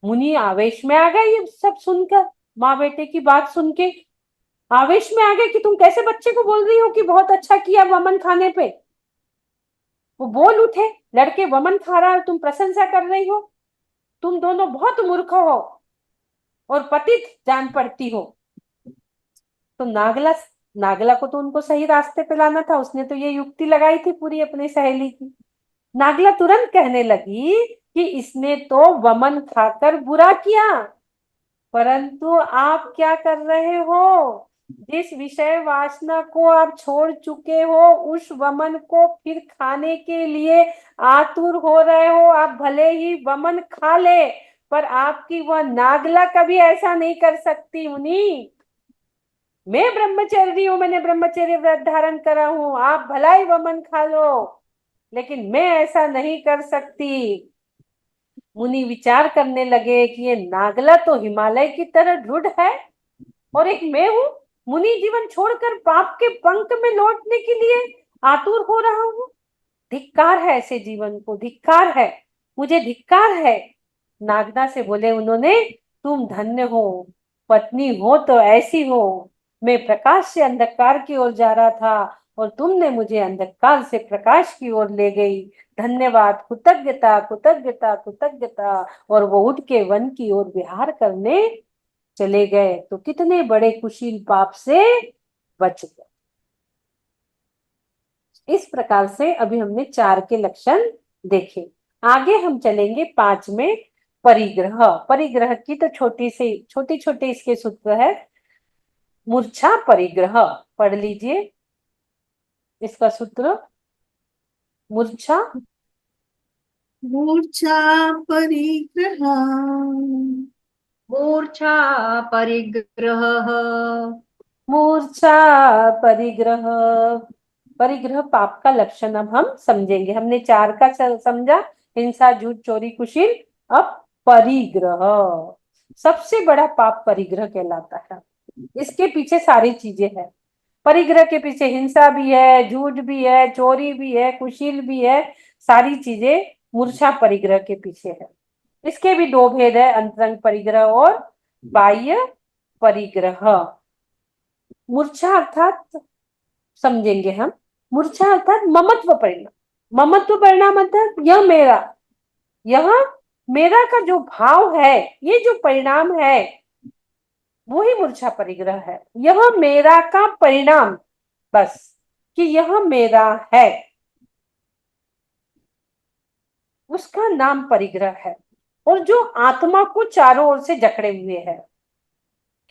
मुनि आवेश में आ गए ये सब सुनकर, माँ बेटे की बात सुन के आवेश में आ गए कि तुम कैसे बच्चे को बोल रही हो कि बहुत अच्छा किया वमन खाने पे। वो बोल उठे, लड़के वमन खा रहा है तुम प्रशंसा कर रही हो, तुम दोनों बहुत मूर्ख हो और पतित जान पड़ती हो। तो नागला, नागला को तो उनको सही रास्ते पे लाना था, उसने तो ये युक्ति लगाई थी पूरी अपनी सहेली की। नागला तुरंत कहने लगी कि इसने तो वमन खाकर बुरा किया, परंतु आप क्या कर रहे हो, जिस विषय वासना को आप छोड़ चुके हो उस वमन को फिर खाने के लिए आतुर हो रहे हो। आप भले ही वमन खा ले, पर आपकी वह नागला कभी ऐसा नहीं कर सकती मुनि। मैं ब्रह्मचारी हूं, मैंने ब्रह्मचर्य व्रत धारण करा हूं, आप भला ही वमन खा लो, लेकिन मैं ऐसा नहीं कर सकती। मुनि विचार करने लगे कि ये नागला तो हिमालय की तरह दृढ़ है, और एक मैं हूँ, मुनि जीवन छोड़कर पाप के पंख में लौटने के लिए आतुर हो रहा हूँ। धिक्कार है ऐसे जीवन को, धिक्कार है, मुझे धिक्कार है। नागदा से बोले उन्होंने, तुम धन्य हो, पत्नी हो तो ऐसी हो। मैं प्रकाश से अंधकार की ओर जा रहा था और तुमने मुझे अंधकार से प्रकाश की ओर ले गई। धन्यवाद, कृतज्ञता कृतज्ञता कृतज्ञता। और वो उठ के वन की ओर विहार करने चले गए। तो कितने बड़े कुशील पाप से बच गए। इस प्रकार से अभी हमने 4 के लक्षण देखे। आगे हम चलेंगे 5 में, परिग्रह। परिग्रह की तो छोटी छोटी इसके सूत्र है। मूर्छा परिग्रह पढ़ लीजिए इसका सूत्र। मूर्छा मूर्छा परिग्रह मूर्छा परिग्रहः मूर्छा परिग्रह। परिग्रह पाप का लक्षण अब हम समझेंगे। हमने 4 का समझा, हिंसा झूठ चोरी कुशील। अब परिग्रह। सबसे बड़ा पाप परिग्रह कहलाता है। इसके पीछे सारी चीजें हैं। परिग्रह के पीछे हिंसा भी है, झूठ भी है, चोरी भी है, कुशील भी है, सारी चीजें मूर्छा परिग्रह के पीछे है। इसके भी दो भेद है, अंतरंग परिग्रह और बाह्य परिग्रह। मूर्छा अर्थात समझेंगे हम, मूर्छा अर्थात ममत्व परिणाम। ममत्व परिणाम मतलब यह मेरा का जो भाव है, ये जो परिणाम है वो ही मूर्छा परिग्रह है। यह मेरा का परिणाम, बस कि यह मेरा है, उसका नाम परिग्रह है। और जो आत्मा को चारों ओर से जकड़े हुए है,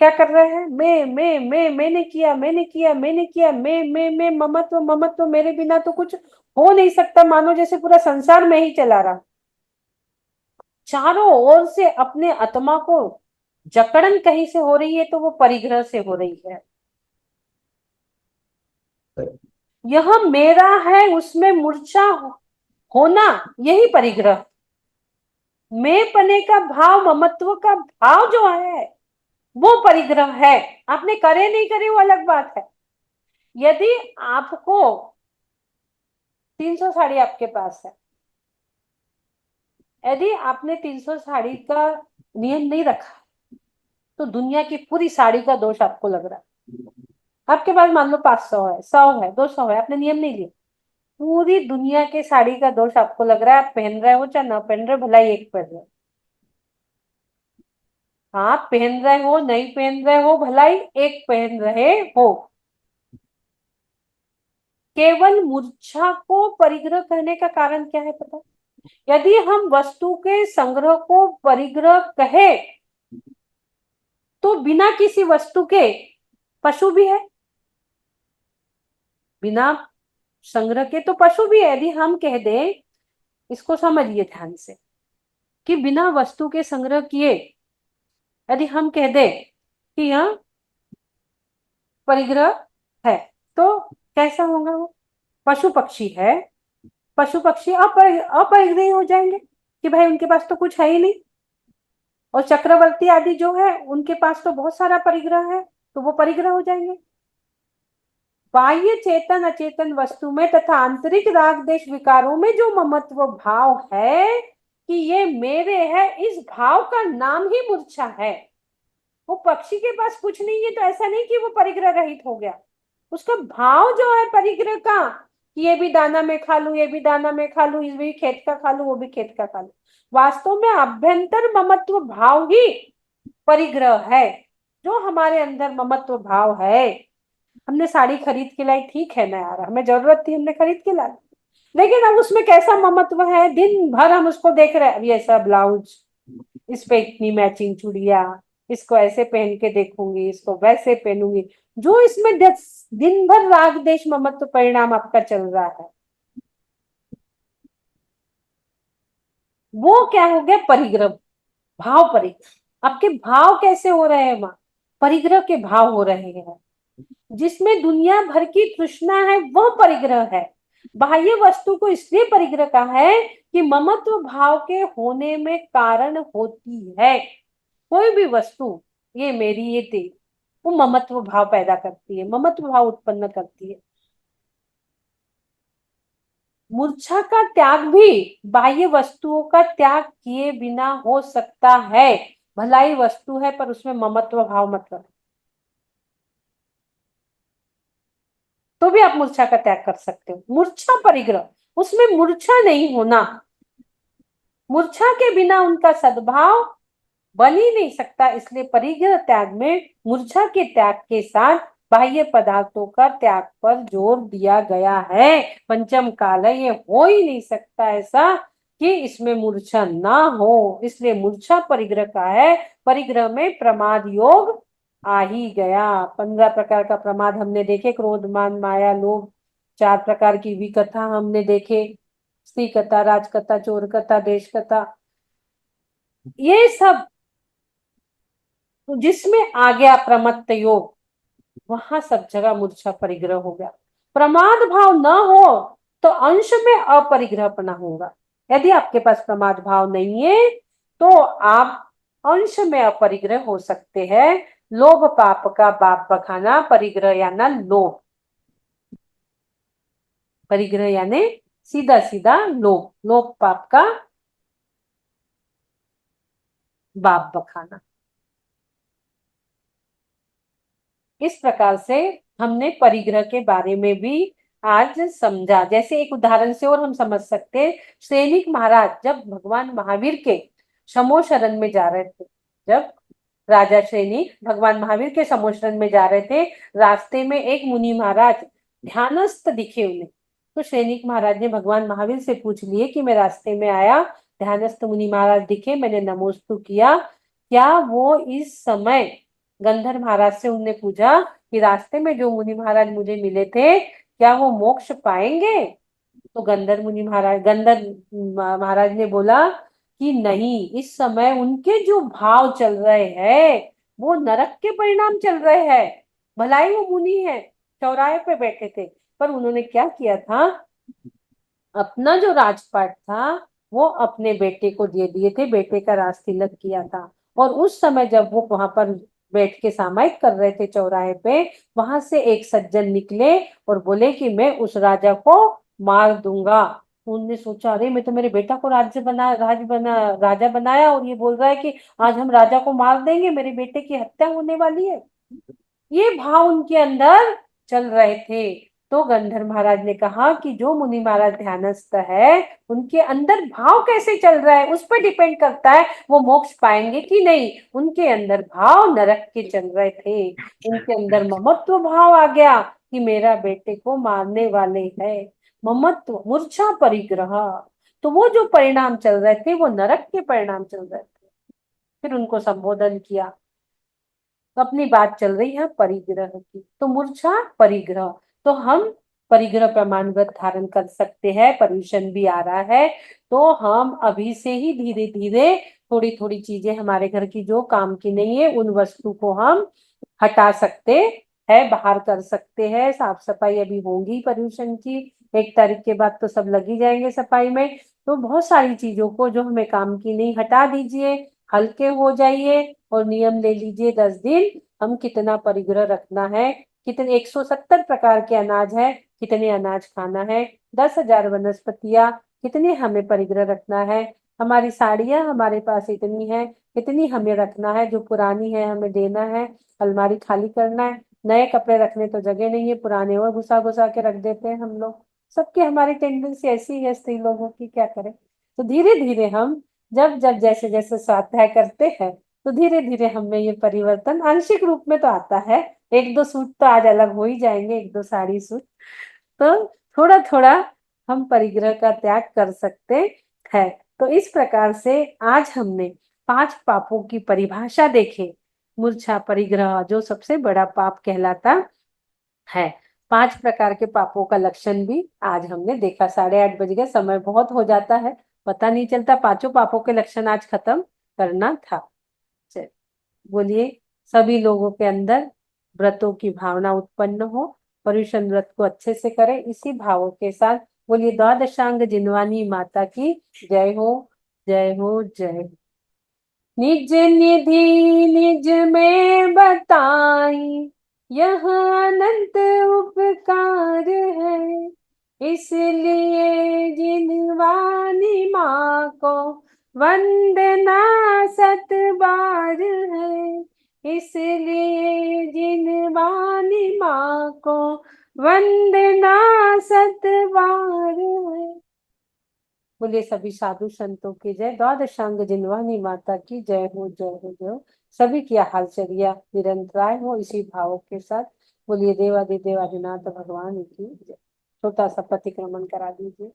क्या कर रहे हैं? मैंने किया, मैंने किया, मैंने किया, मैं, ममत्व ममत्व, मेरे बिना तो कुछ हो नहीं सकता, मानो जैसे पूरा संसार में ही चला रहा। चारों ओर से अपने आत्मा को जकड़न कहीं से हो रही है तो वो परिग्रह से हो रही है। यह मेरा है, उसमें मूर्छा होना, यही परिग्रह। मैं पने का भाव, ममत्व का भाव जो है वो परिग्रह है। आपने करे नहीं करे वो अलग बात है। यदि आपको 300 साड़ी आपके पास है, यदि आपने 300 साड़ी का नियम नहीं रखा तो दुनिया की पूरी साड़ी का दोष आपको लग रहा है। आपके पास मान लो 500 है, 100 है, 200 है, आपने नियम नहीं लिया, पूरी दुनिया के साड़ी का दोष आपको लग रहा है। आप पहन रहे हो चाहे ना पहन रहे हो, भला ही एक पहन रहे हो। आप पहन रहे हो नहीं पहन रहे हो, भला ही एक पहन रहे हो। केवल मूर्छा को परिग्रह कहने का कारण क्या है पता? यदि हम वस्तु के संग्रह को परिग्रह कहे तो बिना किसी वस्तु के पशु भी है, बिना संग्रह के तो पशु भी है। यदि हम कह दें, इसको समझिए ध्यान से, कि बिना वस्तु के संग्रह किए यदि हम कह दें कि यह परिग्रह है, तो कैसा होगा वो? पशु पक्षी है, पशु पक्षी अपरिग्रही हो जाएंगे कि भाई उनके पास तो कुछ है ही नहीं। और चक्रवर्ती आदि जो है उनके पास तो बहुत सारा परिग्रह है, तो वो परिग्रह हो जाएंगे। बाह्य चेतन अचेतन वस्तु में तथा आंतरिक राग देश विकारों में जो ममत्व भाव है कि ये मेरे है, इस भाव का नाम ही मूर्छा है। वो पक्षी के पास कुछ नहीं है तो ऐसा नहीं कि वो परिग्रह रहित हो गया। उसका भाव जो है परिग्रह का, कि ये भी दाना में खा लू, ये भी दाना में खा लू, ये भी खेत का खा लू, वो भी खेत का खा लू, वास्तव में अभ्यंतर ममत्व भाव ही परिग्रह है। जो हमारे अंदर ममत्व भाव है, हमने साड़ी खरीद के लाई, ठीक है ना यार, हमें जरूरत थी, हमने खरीद के लाई, लेकिन अब उसमें कैसा ममत्व है? दिन भर हम उसको देख रहे हैं, अब ये ऐसा ब्लाउज, इस पे इतनी मैचिंग चूड़िया, इसको ऐसे पहन के देखूंगी, इसको वैसे पहनूंगी। जो इसमें दिन भर राग देश ममत्व परिणाम आपका चल रहा है, वो क्या हो गया? परिग्रह, भाव परिग्रह। आपके भाव कैसे हो रहे हैं? वहां परिग्रह के भाव हो रहे हैं। जिसमें दुनिया भर की तृष्णा है वह परिग्रह है। बाह्य वस्तु को इसलिए परिग्रह कहा है कि ममत्व भाव के होने में कारण होती है। कोई भी वस्तु, ये मेरी, ये तेरी, वो ममत्व भाव पैदा करती है, ममत्व भाव उत्पन्न करती है। मूर्छा का त्याग भी बाह्य वस्तुओं का त्याग किए बिना हो सकता है। भलाई वस्तु है पर उसमें ममत्व भाव मतलब, तो भी आप मूर्छा का त्याग कर सकते हो। मूर्छा परिग्रह, उसमें मूर्छा नहीं होना, मूर्छा के बिना उनका सद्भाव बन ही नहीं सकता। इसलिए परिग्रह त्याग में मूर्छा के त्याग के साथ बाह्य पदार्थों का त्याग पर जोर दिया गया है। पंचम काल है, ये हो ही नहीं सकता ऐसा कि इसमें मूर्छा ना हो। इसलिए मूर्छा परिग्रह का है। परिग्रह में प्रमाद योग आ ही गया। 15 प्रकार का प्रमाद हमने देखे, क्रोध मान माया लोभ, 4 प्रकार की विकथा हमने देखे, स्त्री कथा, राजकथा, चोर कथा, देश कथा, ये सब जिसमें आ गया प्रमत्त योग, वहां सब जगह मूर्छा परिग्रह हो गया। प्रमाद भाव न हो तो अंश में अपरिग्रहपना होगा। यदि आपके पास प्रमाद भाव नहीं है तो आप अंश में अपरिग्रह हो सकते हैं। लोभ पाप का बाप बखाना, परिग्रह याना लोभ, परिग्रह यानी सीधा सीधा लोभ, लोभ पाप का बाप बखाना। इस प्रकार से हमने परिग्रह के बारे में भी आज समझा। जैसे एक उदाहरण से और हम समझ सकते हैं, सैनिक महाराज जब भगवान महावीर के समो शरण में जा रहे थे, जब राजा सैनिक भगवान महावीर के समो शरण में जा रहे थे, रास्ते में एक मुनि महाराज ध्यानस्थ दिखे उन्हें। तो सैनिक महाराज ने भगवान महावीर से पूछ लिए कि मैं रास्ते में आया, ध्यानस्थ मुनि महाराज दिखे, मैंने नमोस्तु किया, क्या वो इस समय गंधर्व महाराज से उनने पूछा कि रास्ते में जो मुनि महाराज मुझे मिले थे क्या वो मोक्ष पाएंगे? तो गंधर्व महाराज ने बोला कि नहीं, इस समय उनके जो भाव चल रहे हैं वो नरक के परिणाम चल रहे हैं। भलाई वो मुनि है, चौराहे पे बैठे थे, पर उन्होंने क्या किया था, अपना जो राजपाट था वो अपने बेटे को दे दिए थे, बेटे का राज तिलक किया था। और उस समय जब वो वहां पर बैठ के सामायिक कर रहे थे चौराहे पे, वहां से एक सज्जन निकले और बोले कि मैं उस राजा को मार दूंगा। उनने सोचा, अरे मैं तो मेरे बेटा को राजा बनाया और ये बोल रहा है कि आज हम राजा को मार देंगे, मेरे बेटे की हत्या होने वाली है। ये भाव उनके अंदर चल रहे थे। तो गंधर्व महाराज ने कहा कि जो मुनि महाराज ध्यानस्थ है उनके अंदर भाव कैसे चल रहा है उस पर डिपेंड करता है वो मोक्ष पाएंगे कि नहीं। उनके अंदर भाव नरक के चल रहे थे, उनके अंदर ममत्व भाव आ गया कि मेरा बेटे को मारने वाले है, ममत्व, मूर्छा, परिग्रह। तो वो जो परिणाम चल रहे थे वो नरक के परिणाम चल रहे थे। फिर उनको संबोधन किया। तो अपनी बात चल रही है परिग्रह की, तो मूर्छा, परिग्रह, तो हम परिग्रह प्रमाण व्रत धारण कर सकते हैं। पर्यूषण भी आ रहा है, तो हम अभी से ही धीरे धीरे थोड़ी थोड़ी चीजें हमारे घर की जो काम की नहीं है उन वस्तु को हम हटा सकते हैं, बाहर कर सकते हैं। साफ सफाई अभी होगी पर्यूषण की, 1 तारीख के बाद तो सब लग ही जाएंगे सफाई में। तो बहुत सारी चीजों को जो हमें काम की नहीं हटा दीजिए, हल्के हो जाइए और नियम ले लीजिए 10 दिन हम कितना परिग्रह रखना है, कितने 170 प्रकार के अनाज है, कितने अनाज खाना है, 10,000 वनस्पतियां, कितने हमें परिग्रह रखना है, हमारी साड़ियां हमारे पास इतनी है, कितनी हमें रखना है, जो पुरानी है हमें देना है, अलमारी खाली करना है। नए कपड़े रखने तो जगह नहीं है, पुराने और घुसा घुसा के रख देते हैं हम लोग। सबकी हमारी टेंडेंसी ऐसी है स्त्री लोगों की, क्या करें। तो धीरे धीरे हम जब जब जैसे जैसे स्वाध्याय करते हैं तो धीरे धीरे हमें ये परिवर्तन आंशिक रूप में तो आता है। 1-2 सूट तो आज अलग हो ही जाएंगे, 1-2 साड़ी सूट, तो थोड़ा थोड़ा हम परिग्रह का त्याग कर सकते हैं। तो इस प्रकार से आज हमने 5 पापों की परिभाषा देखे। मूर्छा, परिग्रह जो सबसे बड़ा पाप कहलाता है, 5 प्रकार के पापों का लक्षण भी आज हमने देखा। 8:30 बज गए, समय बहुत हो जाता है, पता नहीं चलता। 5 पापों के लक्षण आज खत्म करना था। बोलिए, सभी लोगों के अंदर व्रतों की भावना उत्पन्न हो, पर्युषण व्रत को अच्छे से करें इसी भावों के साथ। बोलिए, द्वादशांग जिनवानी माता की जय हो, जय हो, जय हो। निज निधि निज में बताई, यह अनंत उपकार है, इसलिए जिनवानी माँ को वंदना 7 बार है, इसलिए जिनवानी माँ को वंदना 7 बार है। बोलिए, सभी साधु संतों की जय, द्वादशांग जिनवानी माता की जय हो, जय हो, जय हो। सभी की हालचलिया निरंतराय हो इसी भावों के साथ। बोलिए, देवादिदेवादिनाथ भगवान की जय। छोटा सा प्रतिक्रमण करा दीजिए।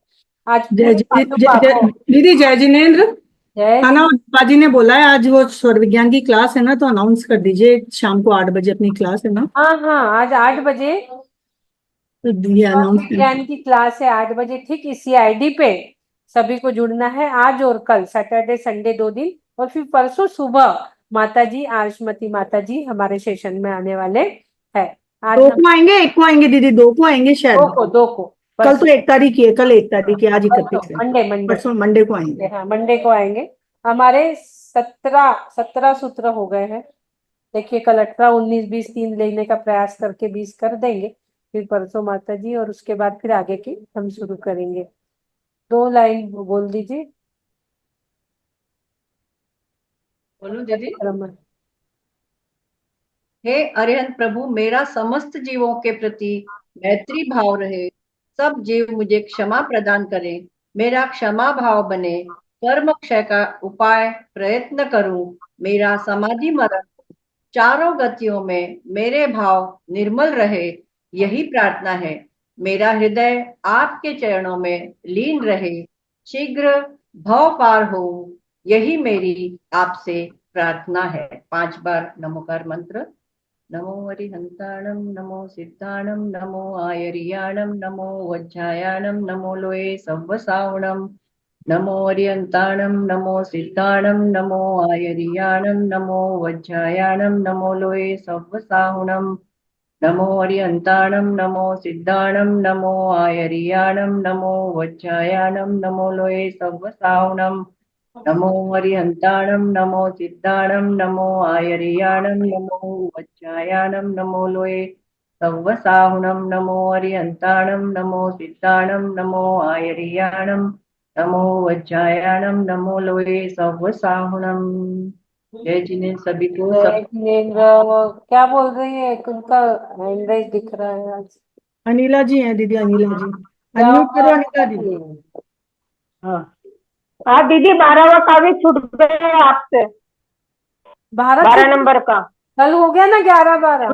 आज जय पूरे जय पांचों जय पापों, दीदी, जय जिनेन्द्र। जय है ना, बाजी ने बोला है आज वो स्वर विज्ञान की क्लास है ना, तो अनाउंस कर दीजिए शाम को 8 बजे अपनी क्लास है ना, हाँ हाँ, आज 8 बजे तो ये अनाउंस कर विज्ञान की क्लास है, 8 बजे ठीक इसी आईडी पे सभी को जुड़ना है। आज और कल, सैटरडे संडे 2 दिन, और फिर परसों सुबह माताजी, आयुष्मती माताजी हमारे सेशन में आने वाले हैं। आज 2 हम को आएंगे, 1 को आएंगे दीदी, 2 को आएंगे शायद। 2 को कल तो परसों, 1 तारीख ही है, कल 1 तारीख है, आज 31 है, मंडे परसों मंडे को आएंगे। हाँ मंडे को आएंगे। हमारे 17 सूत्र हो गए हैं। देखिए कल 18, 19, 20 3 लेने का प्रयास करके 20 कर देंगे, फिर परसों माता जी, और उसके बाद फिर आगे की हम शुरू करेंगे। 2 लाइन बोल दीजिए। बोलूं दीदी? रमन। हे अरिहंत प्रभु, मेरा समस्त जीवों के प्रति मैत्री भाव रहे। सब जीव मुझे क्षमा प्रदान करें, मेरा क्षमा भाव बने। कर्म क्षय का उपाय प्रयत्न करूं, मेरा समाधि मरण चारों गतियों में मेरे भाव निर्मल रहे, यही प्रार्थना है। मेरा हृदय आपके चरणों में लीन रहे, शीघ्र भव पार हो, यही मेरी आपसे प्रार्थना है। 5 बार नमोकार मंत्र। नमो हरिहंताणं, नमो सिद्धाणं, नमो आयर्याणं, नमो वज्रायाणं, नमो लोये सव्वसावणं। नमो हरिहंताणं, नमो सिद्धाणं, नमो आयर्याणं, नमो वज्रायाणं, नमो लोये सव्वसावणं। नमो हरिहंताणं, नमो सिद्धाणं, नमो आयर्याणं, नमो वज्रायाणं, नमो लोये सव्वसावणं। नमो हरिहंताणं, नमो सिद्धाणं, नमो आयर्याणं, नमो वज्रायाणं, नमो लोये सव्वसाहुणं। नमो हरिहंताणं, नमो सिद्धाणं, नमो आयर्याणं, नमो वज्रायाणं, नमो लोये सव्वसाहुणं। जय जिनेन्द्र सभी को सब। जिनेन्द्र, क्या बोल रही है? उनका हैंड राइज दिख रहा है आज। अनिला जी हैं दीदी, अनिला जी। क्या अनम्यूट करो हुआ? अनिला जी। हाँ हाँ दीदी, 12वां कागज छूट गया आपसे, भारत 12 से नंबर का। कल हो गया ना 11 12?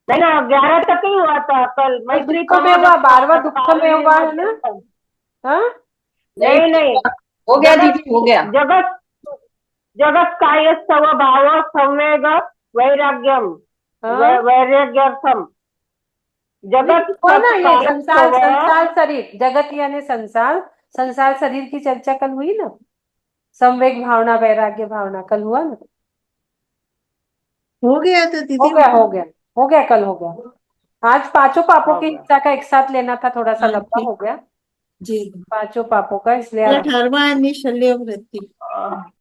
नहीं ना, 11 तक ही हुआ था कल। कल मैत्री दुख में हुआ, 12वां दुख में हुआ है ना? हाँ, नहीं नहीं, हो गया जगत दीदी, हो गया। जगत जगत काय स्वभाव संवेग वैराग्यम हाँ। वैराग्यर्थम। जगत हुआ ना ये काय संसार, संसार शरीर, जगत यानी संसार, संसार शरीर की चर्चा कल हुई ना। संवेग भावना, वैराग्य भावना, कल हुआ ना। हो गया तो हो दीदी। गया, हो गया, हो गया, कल हो गया। आज पांचों पापों की हिस्सा का एक साथ लेना था, थोड़ा सा हाँ लंबा ठीक। हो गया जी। पांचों पापों का, इसलिए आज 18वां है निशल्य वृत्ति।